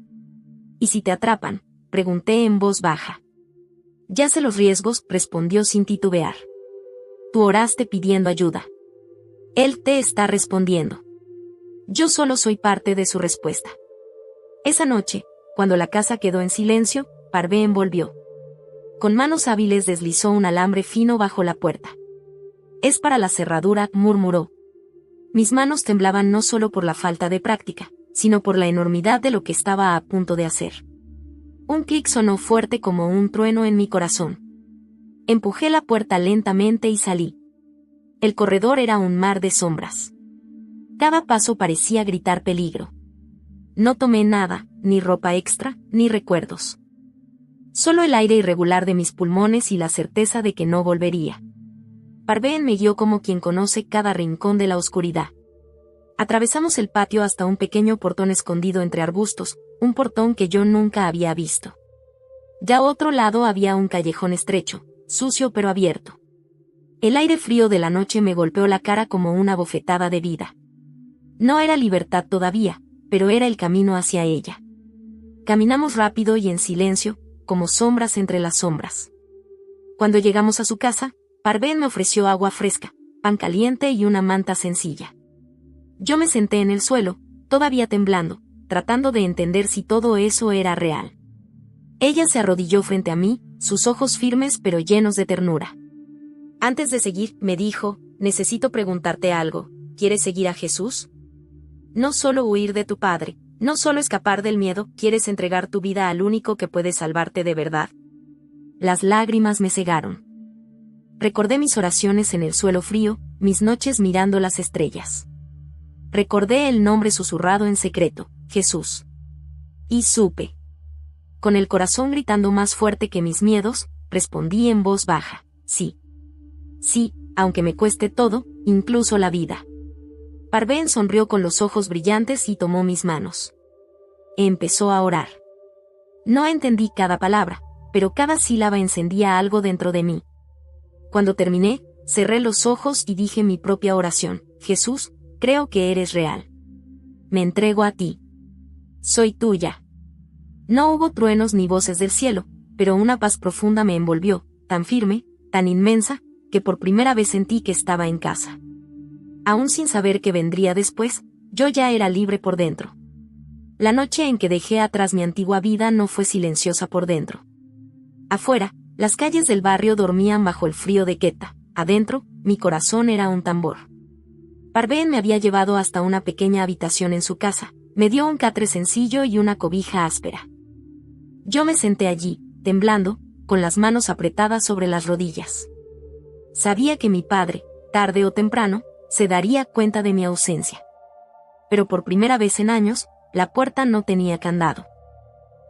¿Y si te atrapan?, pregunté en voz baja. Ya sé los riesgos, respondió sin titubear. Tú oraste pidiendo ayuda. Él te está respondiendo. Yo solo soy parte de su respuesta. Esa noche, cuando la casa quedó en silencio, Parveen volvió. Con manos hábiles deslizó un alambre fino bajo la puerta. Es para la cerradura, murmuró. Mis manos temblaban no solo por la falta de práctica, sino por la enormidad de lo que estaba a punto de hacer. Un clic sonó fuerte como un trueno en mi corazón. Empujé la puerta lentamente y salí. El corredor era un mar de sombras. Cada paso parecía gritar peligro. No tomé nada, ni ropa extra, ni recuerdos. Solo el aire irregular de mis pulmones y la certeza de que no volvería. Parveen me guió como quien conoce cada rincón de la oscuridad. Atravesamos el patio hasta un pequeño portón escondido entre arbustos, un portón que yo nunca había visto. Ya a otro lado había un callejón estrecho, sucio pero abierto. El aire frío de la noche me golpeó la cara como una bofetada de vida. No era libertad todavía, pero era el camino hacia ella. Caminamos rápido y en silencio, como sombras entre las sombras. Cuando llegamos a su casa, Parveen me ofreció agua fresca, pan caliente y una manta sencilla. Yo me senté en el suelo, todavía temblando, tratando de entender si todo eso era real. Ella se arrodilló frente a mí, sus ojos firmes pero llenos de ternura. Antes de seguir, me dijo, necesito preguntarte algo, ¿quieres seguir a Jesús? No solo huir de tu padre, no solo escapar del miedo, ¿quieres entregar tu vida al único que puede salvarte de verdad? Las lágrimas me cegaron. Recordé mis oraciones en el suelo frío, mis noches mirando las estrellas. Recordé el nombre susurrado en secreto, Jesús. Y supe. Con el corazón gritando más fuerte que mis miedos, respondí en voz baja, sí. Sí, aunque me cueste todo, incluso la vida. Parveen sonrió con los ojos brillantes y tomó mis manos. Empezó a orar. No entendí cada palabra, pero cada sílaba encendía algo dentro de mí. Cuando terminé, cerré los ojos y dije mi propia oración, Jesús, creo que eres real. Me entrego a ti. Soy tuya. No hubo truenos ni voces del cielo, pero una paz profunda me envolvió, tan firme, tan inmensa, que por primera vez sentí que estaba en casa. Aún sin saber qué vendría después, yo ya era libre por dentro. La noche en que dejé atrás mi antigua vida no fue silenciosa por dentro. Afuera, las calles del barrio dormían bajo el frío de Quetta. Adentro, mi corazón era un tambor. Parveen me había llevado hasta una pequeña habitación en su casa, me dio un catre sencillo y una cobija áspera. Yo me senté allí, temblando, con las manos apretadas sobre las rodillas. Sabía que mi padre, tarde o temprano, se daría cuenta de mi ausencia. Pero por primera vez en años, la puerta no tenía candado.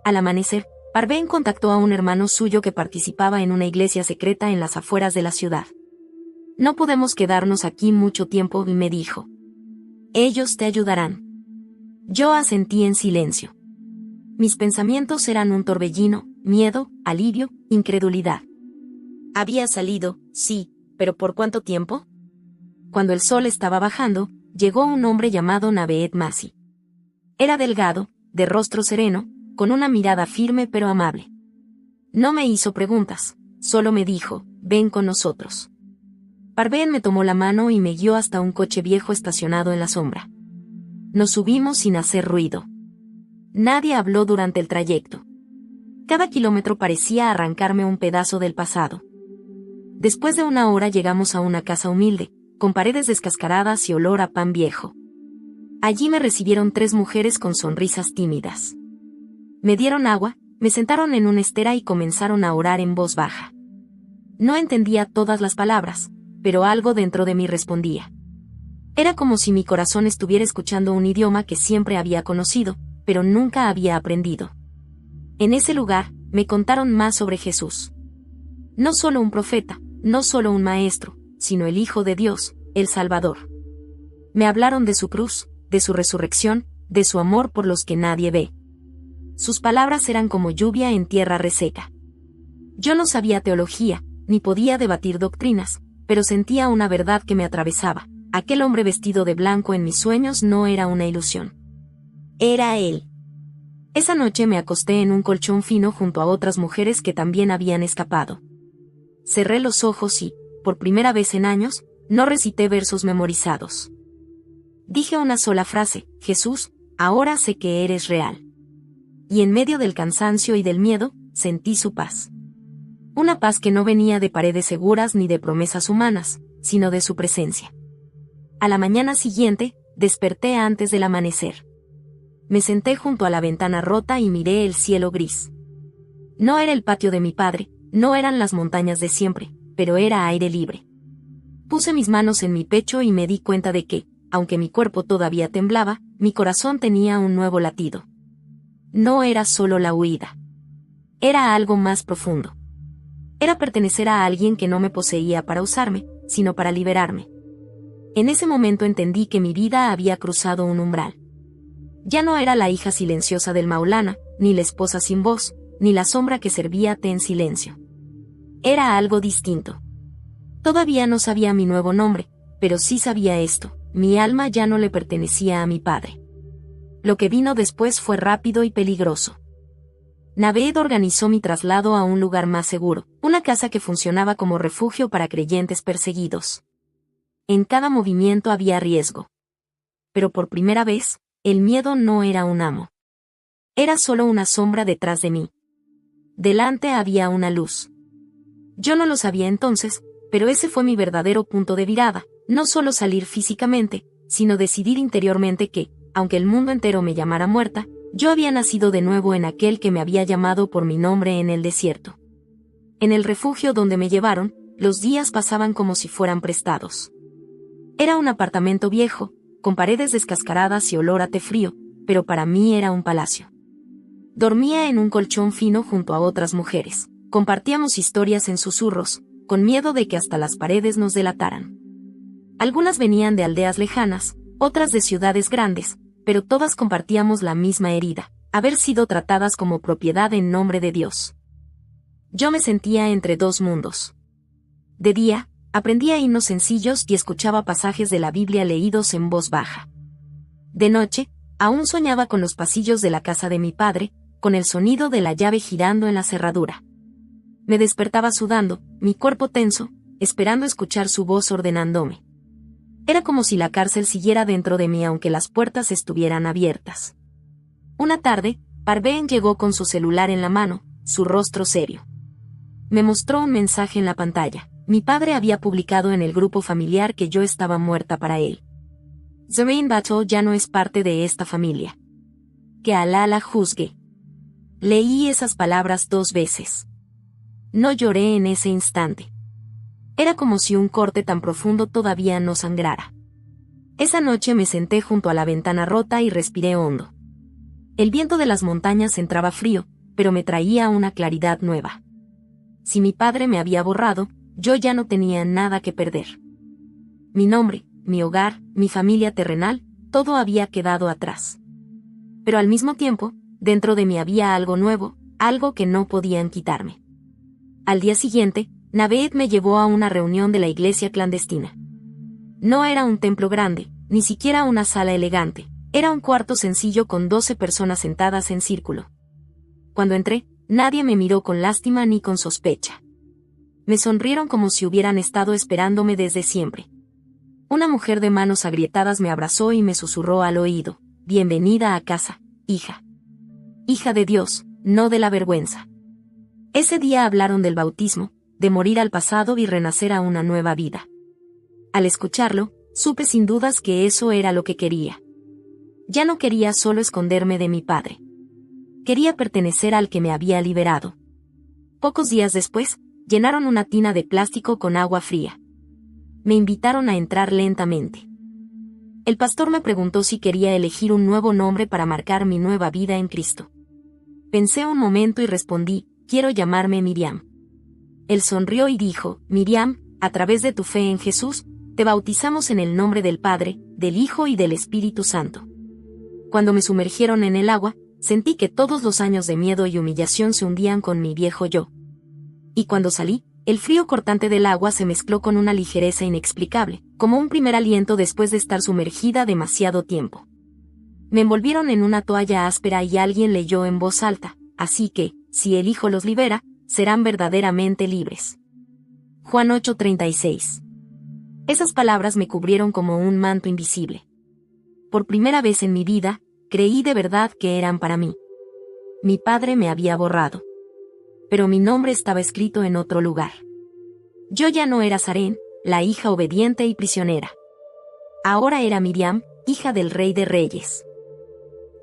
Al amanecer, Parveen contactó a un hermano suyo que participaba en una iglesia secreta en las afueras de la ciudad. No podemos quedarnos aquí mucho tiempo, y me dijo. Ellos te ayudarán. Yo asentí en silencio. Mis pensamientos eran un torbellino, miedo, alivio, incredulidad. Había salido, sí, pero ¿por cuánto tiempo? Cuando el sol estaba bajando, llegó un hombre llamado Naveed Masi. Era delgado, de rostro sereno, con una mirada firme pero amable. No me hizo preguntas, solo me dijo, ven con nosotros. Parveen me tomó la mano y me guió hasta un coche viejo estacionado en la sombra. Nos subimos sin hacer ruido. Nadie habló durante el trayecto. Cada kilómetro parecía arrancarme un pedazo del pasado. Después de una hora llegamos a una casa humilde, con paredes descascaradas y olor a pan viejo. Allí me recibieron 3 mujeres con sonrisas tímidas. Me dieron agua, me sentaron en una estera y comenzaron a orar en voz baja. No entendía todas las palabras, pero algo dentro de mí respondía. Era como si mi corazón estuviera escuchando un idioma que siempre había conocido, pero nunca había aprendido. En ese lugar, me contaron más sobre Jesús. No solo un profeta, no solo un maestro, sino el Hijo de Dios, el Salvador. Me hablaron de su cruz, de su resurrección, de su amor por los que nadie ve. Sus palabras eran como lluvia en tierra reseca. Yo no sabía teología, ni podía debatir doctrinas, pero sentía una verdad que me atravesaba. Aquel hombre vestido de blanco en mis sueños no era una ilusión. Era él. Esa noche me acosté en un colchón fino junto a otras mujeres que también habían escapado. Cerré los ojos y, por primera vez en años, no recité versos memorizados. Dije una sola frase, Jesús, ahora sé que eres real. Y en medio del cansancio y del miedo, sentí su paz. Una paz que no venía de paredes seguras ni de promesas humanas, sino de su presencia. A la mañana siguiente, desperté antes del amanecer. Me senté junto a la ventana rota y miré el cielo gris. No era el patio de mi padre, no eran las montañas de siempre, pero era aire libre. Puse mis manos en mi pecho y me di cuenta de que, aunque mi cuerpo todavía temblaba, mi corazón tenía un nuevo latido. No era solo la huida. Era algo más profundo. Era pertenecer a alguien que no me poseía para usarme, sino para liberarme. En ese momento entendí que mi vida había cruzado un umbral. Ya no era la hija silenciosa del Maulana, ni la esposa sin voz, ni la sombra que servía té en silencio. Era algo distinto. Todavía no sabía mi nuevo nombre, pero sí sabía esto: mi alma ya no le pertenecía a mi padre. Lo que vino después fue rápido y peligroso. Naved organizó mi traslado a un lugar más seguro, una casa que funcionaba como refugio para creyentes perseguidos. En cada movimiento había riesgo. Pero por primera vez, el miedo no era un amo. Era solo una sombra detrás de mí. Delante había una luz. Yo no lo sabía entonces, pero ese fue mi verdadero punto de virada, no solo salir físicamente, sino decidir interiormente que, aunque el mundo entero me llamara muerta, yo había nacido de nuevo en aquel que me había llamado por mi nombre en el desierto. En el refugio donde me llevaron, los días pasaban como si fueran prestados. Era un apartamento viejo, con paredes descascaradas y olor a té frío, pero para mí era un palacio. Dormía en un colchón fino junto a otras mujeres. Compartíamos historias en susurros, con miedo de que hasta las paredes nos delataran. Algunas venían de aldeas lejanas, otras de ciudades grandes, pero todas compartíamos la misma herida: haber sido tratadas como propiedad en nombre de Dios. Yo me sentía entre dos mundos. De día, aprendía himnos sencillos y escuchaba pasajes de la Biblia leídos en voz baja. De noche, aún soñaba con los pasillos de la casa de mi padre, con el sonido de la llave girando en la cerradura. Me despertaba sudando, mi cuerpo tenso, esperando escuchar su voz ordenándome. Era como si la cárcel siguiera dentro de mí aunque las puertas estuvieran abiertas. Una tarde, Parveen llegó con su celular en la mano, su rostro serio. Me mostró un mensaje en la pantalla. Mi padre había publicado en el grupo familiar que yo estaba muerta para él. Zareen Bhutto ya no es parte de esta familia. Que Alá la juzgue. Leí esas palabras 2 veces. No lloré en ese instante. Era como si un corte tan profundo todavía no sangrara. Esa noche me senté junto a la ventana rota y respiré hondo. El viento de las montañas entraba frío, pero me traía una claridad nueva. Si mi padre me había borrado, yo ya no tenía nada que perder. Mi nombre, mi hogar, mi familia terrenal, todo había quedado atrás. Pero al mismo tiempo, dentro de mí había algo nuevo, algo que no podían quitarme. Al día siguiente, Naved me llevó a una reunión de la iglesia clandestina. No era un templo grande, ni siquiera una sala elegante, era un cuarto sencillo con 12 personas sentadas en círculo. Cuando entré, nadie me miró con lástima ni con sospecha. Me sonrieron como si hubieran estado esperándome desde siempre. Una mujer de manos agrietadas me abrazó y me susurró al oído: bienvenida a casa, hija. Hija de Dios, no de la vergüenza. Ese día hablaron del bautismo, de morir al pasado y renacer a una nueva vida. Al escucharlo, supe sin dudas que eso era lo que quería. Ya no quería solo esconderme de mi padre. Quería pertenecer al que me había liberado. Pocos días después, llenaron una tina de plástico con agua fría. Me invitaron a entrar lentamente. El pastor me preguntó si quería elegir un nuevo nombre para marcar mi nueva vida en Cristo. Pensé un momento y respondí: quiero llamarme Miriam. Él sonrió y dijo: Miriam, a través de tu fe en Jesús, te bautizamos en el nombre del Padre, del Hijo y del Espíritu Santo. Cuando me sumergieron en el agua, sentí que todos los años de miedo y humillación se hundían con mi viejo yo. Y cuando salí, el frío cortante del agua se mezcló con una ligereza inexplicable, como un primer aliento después de estar sumergida demasiado tiempo. Me envolvieron en una toalla áspera y alguien leyó en voz alta: así que, si el Hijo los libera, serán verdaderamente libres. Juan 8:36. Esas palabras me cubrieron como un manto invisible. Por primera vez en mi vida, creí de verdad que eran para mí. Mi padre me había borrado. Pero mi nombre estaba escrito en otro lugar. Yo ya no era Zareen, la hija obediente y prisionera. Ahora era Miriam, hija del Rey de Reyes.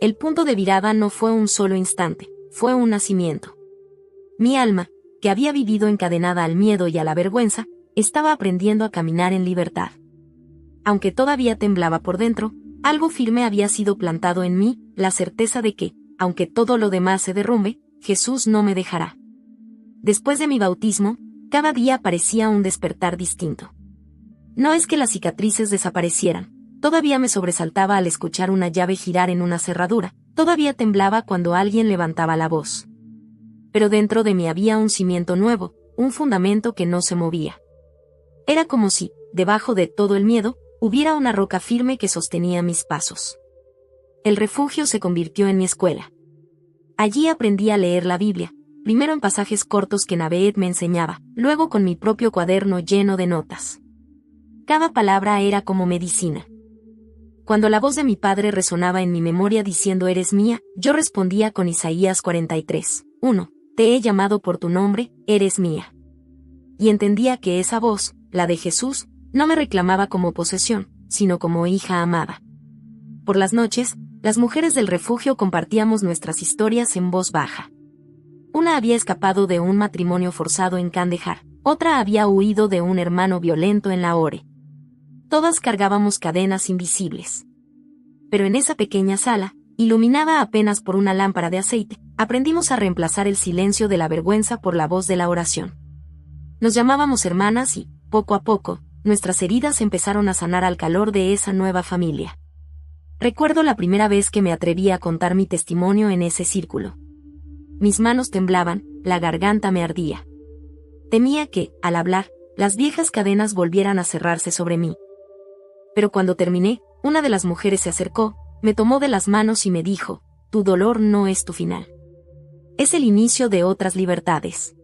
El punto de virada no fue un solo instante, fue un nacimiento. Mi alma, que había vivido encadenada al miedo y a la vergüenza, estaba aprendiendo a caminar en libertad. Aunque todavía temblaba por dentro, algo firme había sido plantado en mí, la certeza de que, aunque todo lo demás se derrumbe, Jesús no me dejará. Después de mi bautismo, cada día parecía un despertar distinto. No es que las cicatrices desaparecieran. Todavía me sobresaltaba al escuchar una llave girar en una cerradura. Todavía temblaba cuando alguien levantaba la voz. Pero dentro de mí había un cimiento nuevo, un fundamento que no se movía. Era como si, debajo de todo el miedo, hubiera una roca firme que sostenía mis pasos. El refugio se convirtió en mi escuela. Allí aprendí a leer la Biblia, primero en pasajes cortos que Naveed me enseñaba, luego con mi propio cuaderno lleno de notas. Cada palabra era como medicina. Cuando la voz de mi padre resonaba en mi memoria diciendo eres mía, yo respondía con Isaías 43:1, te he llamado por tu nombre, eres mía. Y entendía que esa voz, la de Jesús, no me reclamaba como posesión, sino como hija amada. Por las noches, las mujeres del refugio compartíamos nuestras historias en voz baja. Una había escapado de un matrimonio forzado en Kandahar, otra había huido de un hermano violento en Lahore. Todas cargábamos cadenas invisibles. Pero en esa pequeña sala, iluminada apenas por una lámpara de aceite, aprendimos a reemplazar el silencio de la vergüenza por la voz de la oración. Nos llamábamos hermanas y, poco a poco, nuestras heridas empezaron a sanar al calor de esa nueva familia. Recuerdo la primera vez que me atreví a contar mi testimonio en ese círculo. Mis manos temblaban, la garganta me ardía. Temía que, al hablar, las viejas cadenas volvieran a cerrarse sobre mí. Pero cuando terminé, una de las mujeres se acercó, me tomó de las manos y me dijo, tu dolor no es tu final. Es el inicio de otras libertades.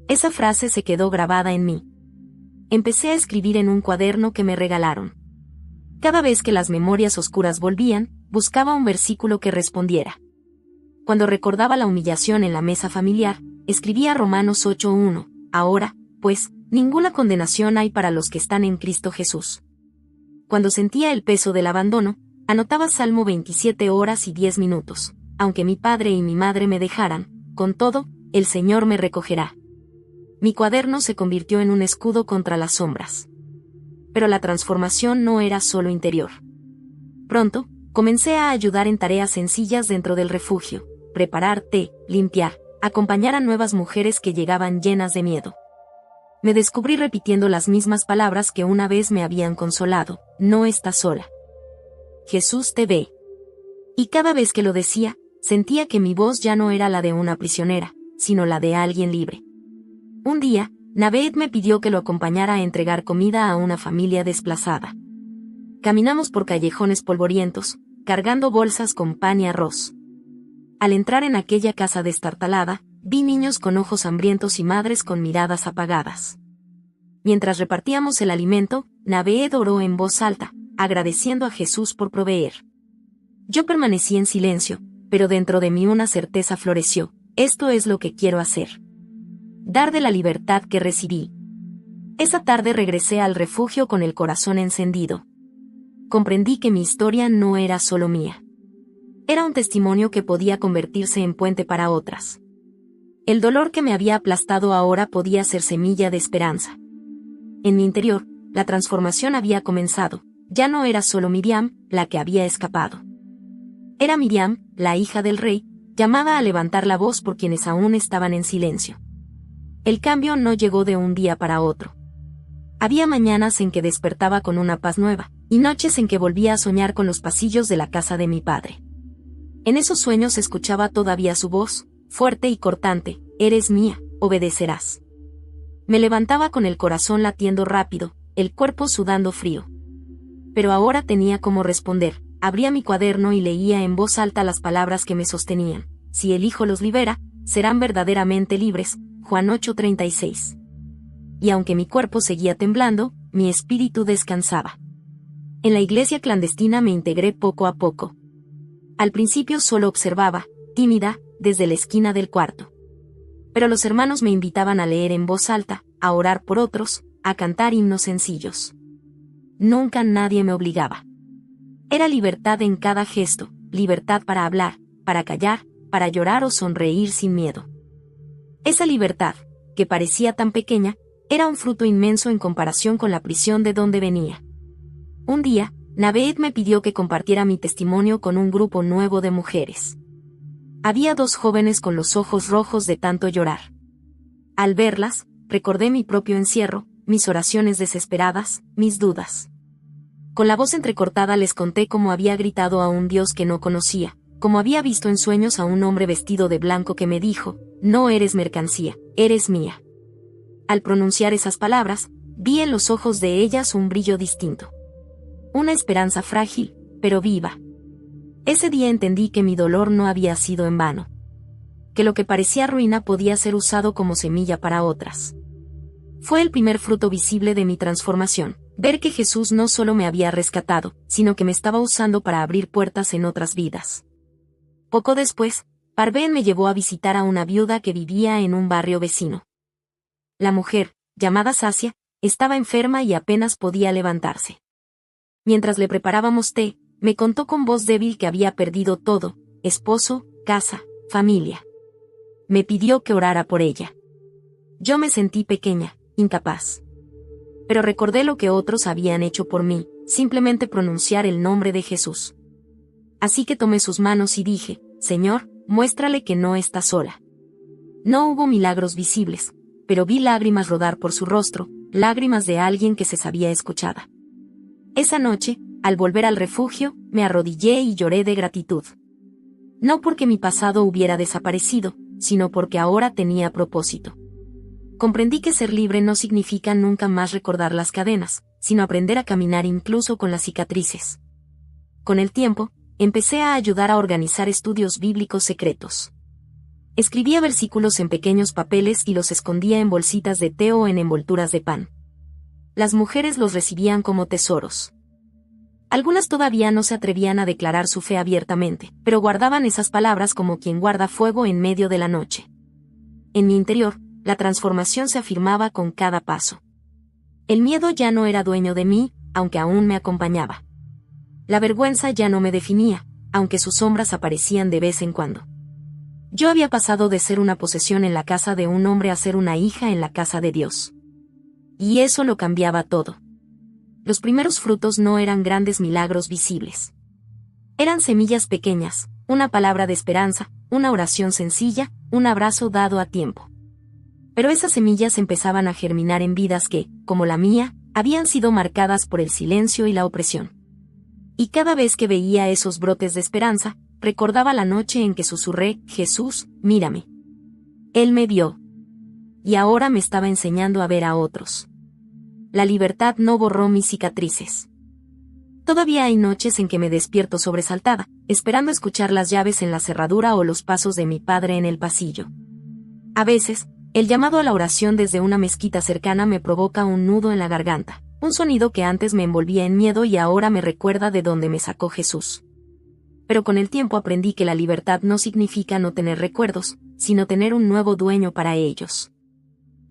Esa frase se quedó grabada en mí. Empecé a escribir en un cuaderno que me regalaron. Cada vez que las memorias oscuras volvían, buscaba un versículo que respondiera. Cuando recordaba la humillación en la mesa familiar, escribía Romanos 8:1, ahora, pues, ninguna condenación hay para los que están en Cristo Jesús. Cuando sentía el peso del abandono, anotaba Salmo 27 horas y 10 minutos. Aunque mi padre y mi madre me dejaran, con todo, el Señor me recogerá. Mi cuaderno se convirtió en un escudo contra las sombras. Pero la transformación no era solo interior. Pronto, comencé a ayudar en tareas sencillas dentro del refugio, preparar té, limpiar, acompañar a nuevas mujeres que llegaban llenas de miedo. Me descubrí repitiendo las mismas palabras que una vez me habían consolado, no estás sola. Jesús te ve. Y cada vez que lo decía, sentía que mi voz ya no era la de una prisionera, sino la de alguien libre. Un día, Naveed me pidió que lo acompañara a entregar comida a una familia desplazada. Caminamos por callejones polvorientos, cargando bolsas con pan y arroz. Al entrar en aquella casa destartalada, vi niños con ojos hambrientos y madres con miradas apagadas. Mientras repartíamos el alimento, Naveed oró en voz alta, agradeciendo a Jesús por proveer. Yo permanecí en silencio, pero dentro de mí una certeza floreció, esto es lo que quiero hacer. Dar de la libertad que recibí. Esa tarde regresé al refugio con el corazón encendido. Comprendí que mi historia no era solo mía. Era un testimonio que podía convertirse en puente para otras. El dolor que me había aplastado ahora podía ser semilla de esperanza. En mi interior, la transformación había comenzado. Ya no era solo Miriam, la que había escapado. Era Miriam, la hija del rey, llamada a levantar la voz por quienes aún estaban en silencio. El cambio no llegó de un día para otro. Había mañanas en que despertaba con una paz nueva, y noches en que volvía a soñar con los pasillos de la casa de mi padre. En esos sueños escuchaba todavía su voz, fuerte y cortante, eres mía, obedecerás. Me levantaba con el corazón latiendo rápido, el cuerpo sudando frío. Pero ahora tenía cómo responder, abría mi cuaderno y leía en voz alta las palabras que me sostenían. Si el Hijo los libera, serán verdaderamente libres. Juan 8:36. Y aunque mi cuerpo seguía temblando, mi espíritu descansaba. En la iglesia clandestina me integré poco a poco. Al principio solo observaba, tímida, desde la esquina del cuarto. Pero los hermanos me invitaban a leer en voz alta, a orar por otros, a cantar himnos sencillos. Nunca nadie me obligaba. Era libertad en cada gesto, libertad para hablar, para callar, para llorar o sonreír sin miedo. Esa libertad, que parecía tan pequeña, era un fruto inmenso en comparación con la prisión de donde venía. Un día, Naveed me pidió que compartiera mi testimonio con un grupo nuevo de mujeres. Había 2 jóvenes con los ojos rojos de tanto llorar. Al verlas, recordé mi propio encierro, mis oraciones desesperadas, mis dudas. Con la voz entrecortada les conté cómo había gritado a un Dios que no conocía, cómo había visto en sueños a un hombre vestido de blanco que me dijo, no eres mercancía, eres mía. Al pronunciar esas palabras, vi en los ojos de ellas un brillo distinto. Una esperanza frágil, pero viva. Ese día entendí que mi dolor no había sido en vano. Que lo que parecía ruina podía ser usado como semilla para otras. Fue el primer fruto visible de mi transformación, ver que Jesús no solo me había rescatado, sino que me estaba usando para abrir puertas en otras vidas. Poco después, Parveen me llevó a visitar a una viuda que vivía en un barrio vecino. La mujer, llamada Sasia, estaba enferma y apenas podía levantarse. Mientras le preparábamos té, me contó con voz débil que había perdido todo, esposo, casa, familia. Me pidió que orara por ella. Yo me sentí pequeña, incapaz. Pero recordé lo que otros habían hecho por mí, simplemente pronunciar el nombre de Jesús. Así que tomé sus manos y dije, Señor, muéstrale que no está sola. No hubo milagros visibles, pero vi lágrimas rodar por su rostro, lágrimas de alguien que se sabía escuchada. Esa noche, al volver al refugio, me arrodillé y lloré de gratitud. No porque mi pasado hubiera desaparecido, sino porque ahora tenía propósito. Comprendí que ser libre no significa nunca más recordar las cadenas, sino aprender a caminar incluso con las cicatrices. Con el tiempo, empecé a ayudar a organizar estudios bíblicos secretos. Escribía versículos en pequeños papeles y los escondía en bolsitas de té o en envolturas de pan. Las mujeres los recibían como tesoros. Algunas todavía no se atrevían a declarar su fe abiertamente, pero guardaban esas palabras como quien guarda fuego en medio de la noche. En mi interior, la transformación se afirmaba con cada paso. El miedo ya no era dueño de mí, aunque aún me acompañaba. La vergüenza ya no me definía, aunque sus sombras aparecían de vez en cuando. Yo había pasado de ser una posesión en la casa de un hombre a ser una hija en la casa de Dios. Y eso lo cambiaba todo. Los primeros frutos no eran grandes milagros visibles. Eran semillas pequeñas, una palabra de esperanza, una oración sencilla, un abrazo dado a tiempo. Pero esas semillas empezaban a germinar en vidas que, como la mía, habían sido marcadas por el silencio y la opresión. Y cada vez que veía esos brotes de esperanza, recordaba la noche en que susurré, Jesús, mírame. Él me vio. Y ahora me estaba enseñando a ver a otros. La libertad no borró mis cicatrices. Todavía hay noches en que me despierto sobresaltada, esperando escuchar las llaves en la cerradura o los pasos de mi padre en el pasillo. A veces, el llamado a la oración desde una mezquita cercana me provoca un nudo en la garganta, un sonido que antes me envolvía en miedo y ahora me recuerda de dónde me sacó Jesús. Pero con el tiempo aprendí que la libertad no significa no tener recuerdos, sino tener un nuevo dueño para ellos.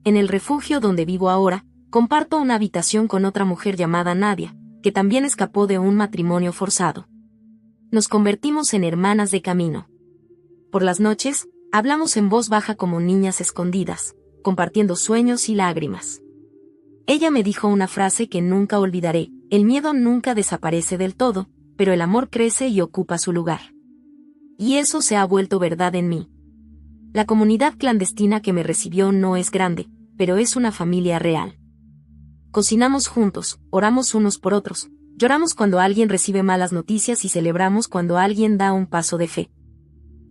En el refugio donde vivo ahora, comparto una habitación con otra mujer llamada Nadia, que también escapó de un matrimonio forzado. Nos convertimos en hermanas de camino. Por las noches, hablamos en voz baja como niñas escondidas, compartiendo sueños y lágrimas. Ella me dijo una frase que nunca olvidaré, el miedo nunca desaparece del todo, pero el amor crece y ocupa su lugar. Y eso se ha vuelto verdad en mí. La comunidad clandestina que me recibió no es grande, pero es una familia real. Cocinamos juntos, oramos unos por otros, lloramos cuando alguien recibe malas noticias y celebramos cuando alguien da un paso de fe.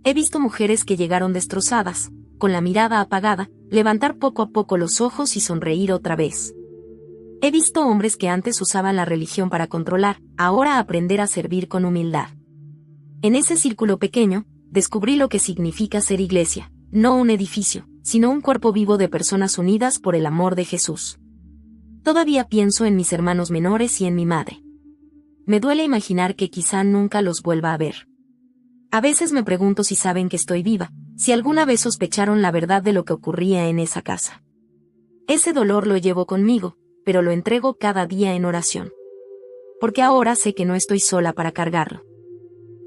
He visto mujeres que llegaron destrozadas, con la mirada apagada, levantar poco a poco los ojos y sonreír otra vez. He visto hombres que antes usaban la religión para controlar, ahora aprender a servir con humildad. En ese círculo pequeño, descubrí lo que significa ser iglesia, no un edificio, sino un cuerpo vivo de personas unidas por el amor de Jesús. Todavía pienso en mis hermanos menores y en mi madre. Me duele imaginar que quizá nunca los vuelva a ver. A veces me pregunto si saben que estoy viva, si alguna vez sospecharon la verdad de lo que ocurría en esa casa. Ese dolor lo llevo conmigo, pero lo entrego cada día en oración. Porque ahora sé que no estoy sola para cargarlo.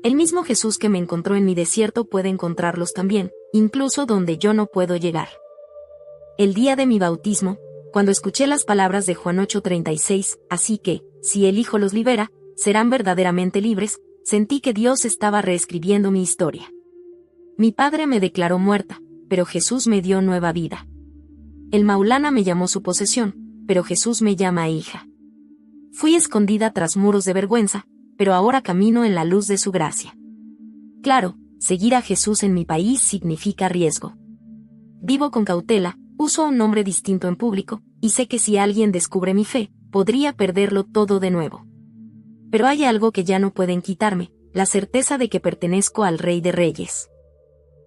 El mismo Jesús que me encontró en mi desierto puede encontrarlos también, incluso donde yo no puedo llegar. El día de mi bautismo, cuando escuché las palabras de Juan 8:36, así que, si el Hijo los libera, serán verdaderamente libres, sentí que Dios estaba reescribiendo mi historia. Mi padre me declaró muerta, pero Jesús me dio nueva vida. El Maulana me llamó su posesión, pero Jesús me llama hija. Fui escondida tras muros de vergüenza, pero ahora camino en la luz de su gracia. Claro, seguir a Jesús en mi país significa riesgo. Vivo con cautela, uso un nombre distinto en público, y sé que si alguien descubre mi fe, podría perderlo todo de nuevo. Pero hay algo que ya no pueden quitarme, la certeza de que pertenezco al Rey de Reyes.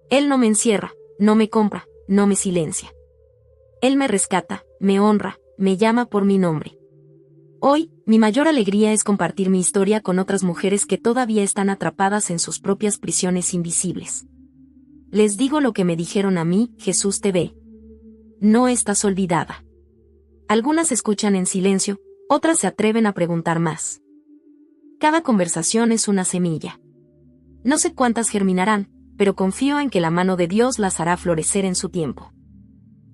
Él no me encierra, no me compra, no me silencia. Él me rescata, me honra, me llama por mi nombre. Hoy, mi mayor alegría es compartir mi historia con otras mujeres que todavía están atrapadas en sus propias prisiones invisibles. Les digo lo que me dijeron a mí: Jesús te ve. No estás olvidada. Algunas escuchan en silencio, otras se atreven a preguntar más. Cada conversación es una semilla. No sé cuántas germinarán, pero confío en que la mano de Dios las hará florecer en su tiempo.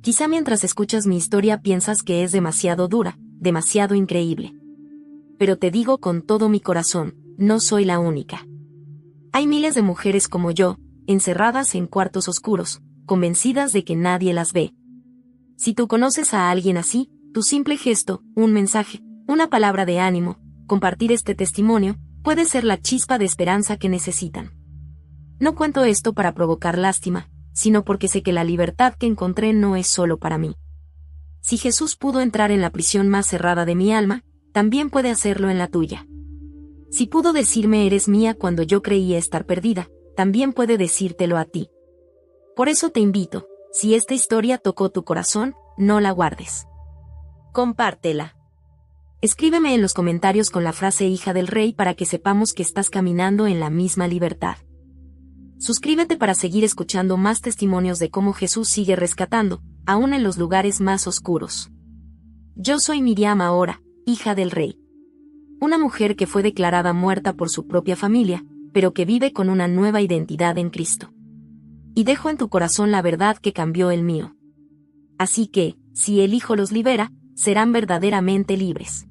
Quizá mientras escuchas mi historia piensas que es demasiado dura, demasiado increíble. Pero te digo con todo mi corazón, no soy la única. Hay miles de mujeres como yo, encerradas en cuartos oscuros, convencidas de que nadie las ve. Si tú conoces a alguien así, tu simple gesto, un mensaje, una palabra de ánimo, compartir este testimonio, puede ser la chispa de esperanza que necesitan. No cuento esto para provocar lástima, sino porque sé que la libertad que encontré no es solo para mí. Si Jesús pudo entrar en la prisión más cerrada de mi alma, también puede hacerlo en la tuya. Si pudo decirme eres mía cuando yo creía estar perdida, también puede decírtelo a ti. Por eso te invito, si esta historia tocó tu corazón, no la guardes. Compártela. Escríbeme en los comentarios con la frase hija del rey para que sepamos que estás caminando en la misma libertad. Suscríbete para seguir escuchando más testimonios de cómo Jesús sigue rescatando, aún en los lugares más oscuros. Yo soy Miriam ahora, hija del rey. Una mujer que fue declarada muerta por su propia familia, pero que vive con una nueva identidad en Cristo. Y dejo en tu corazón la verdad que cambió el mío. Así que, si el Hijo los libera, serán verdaderamente libres.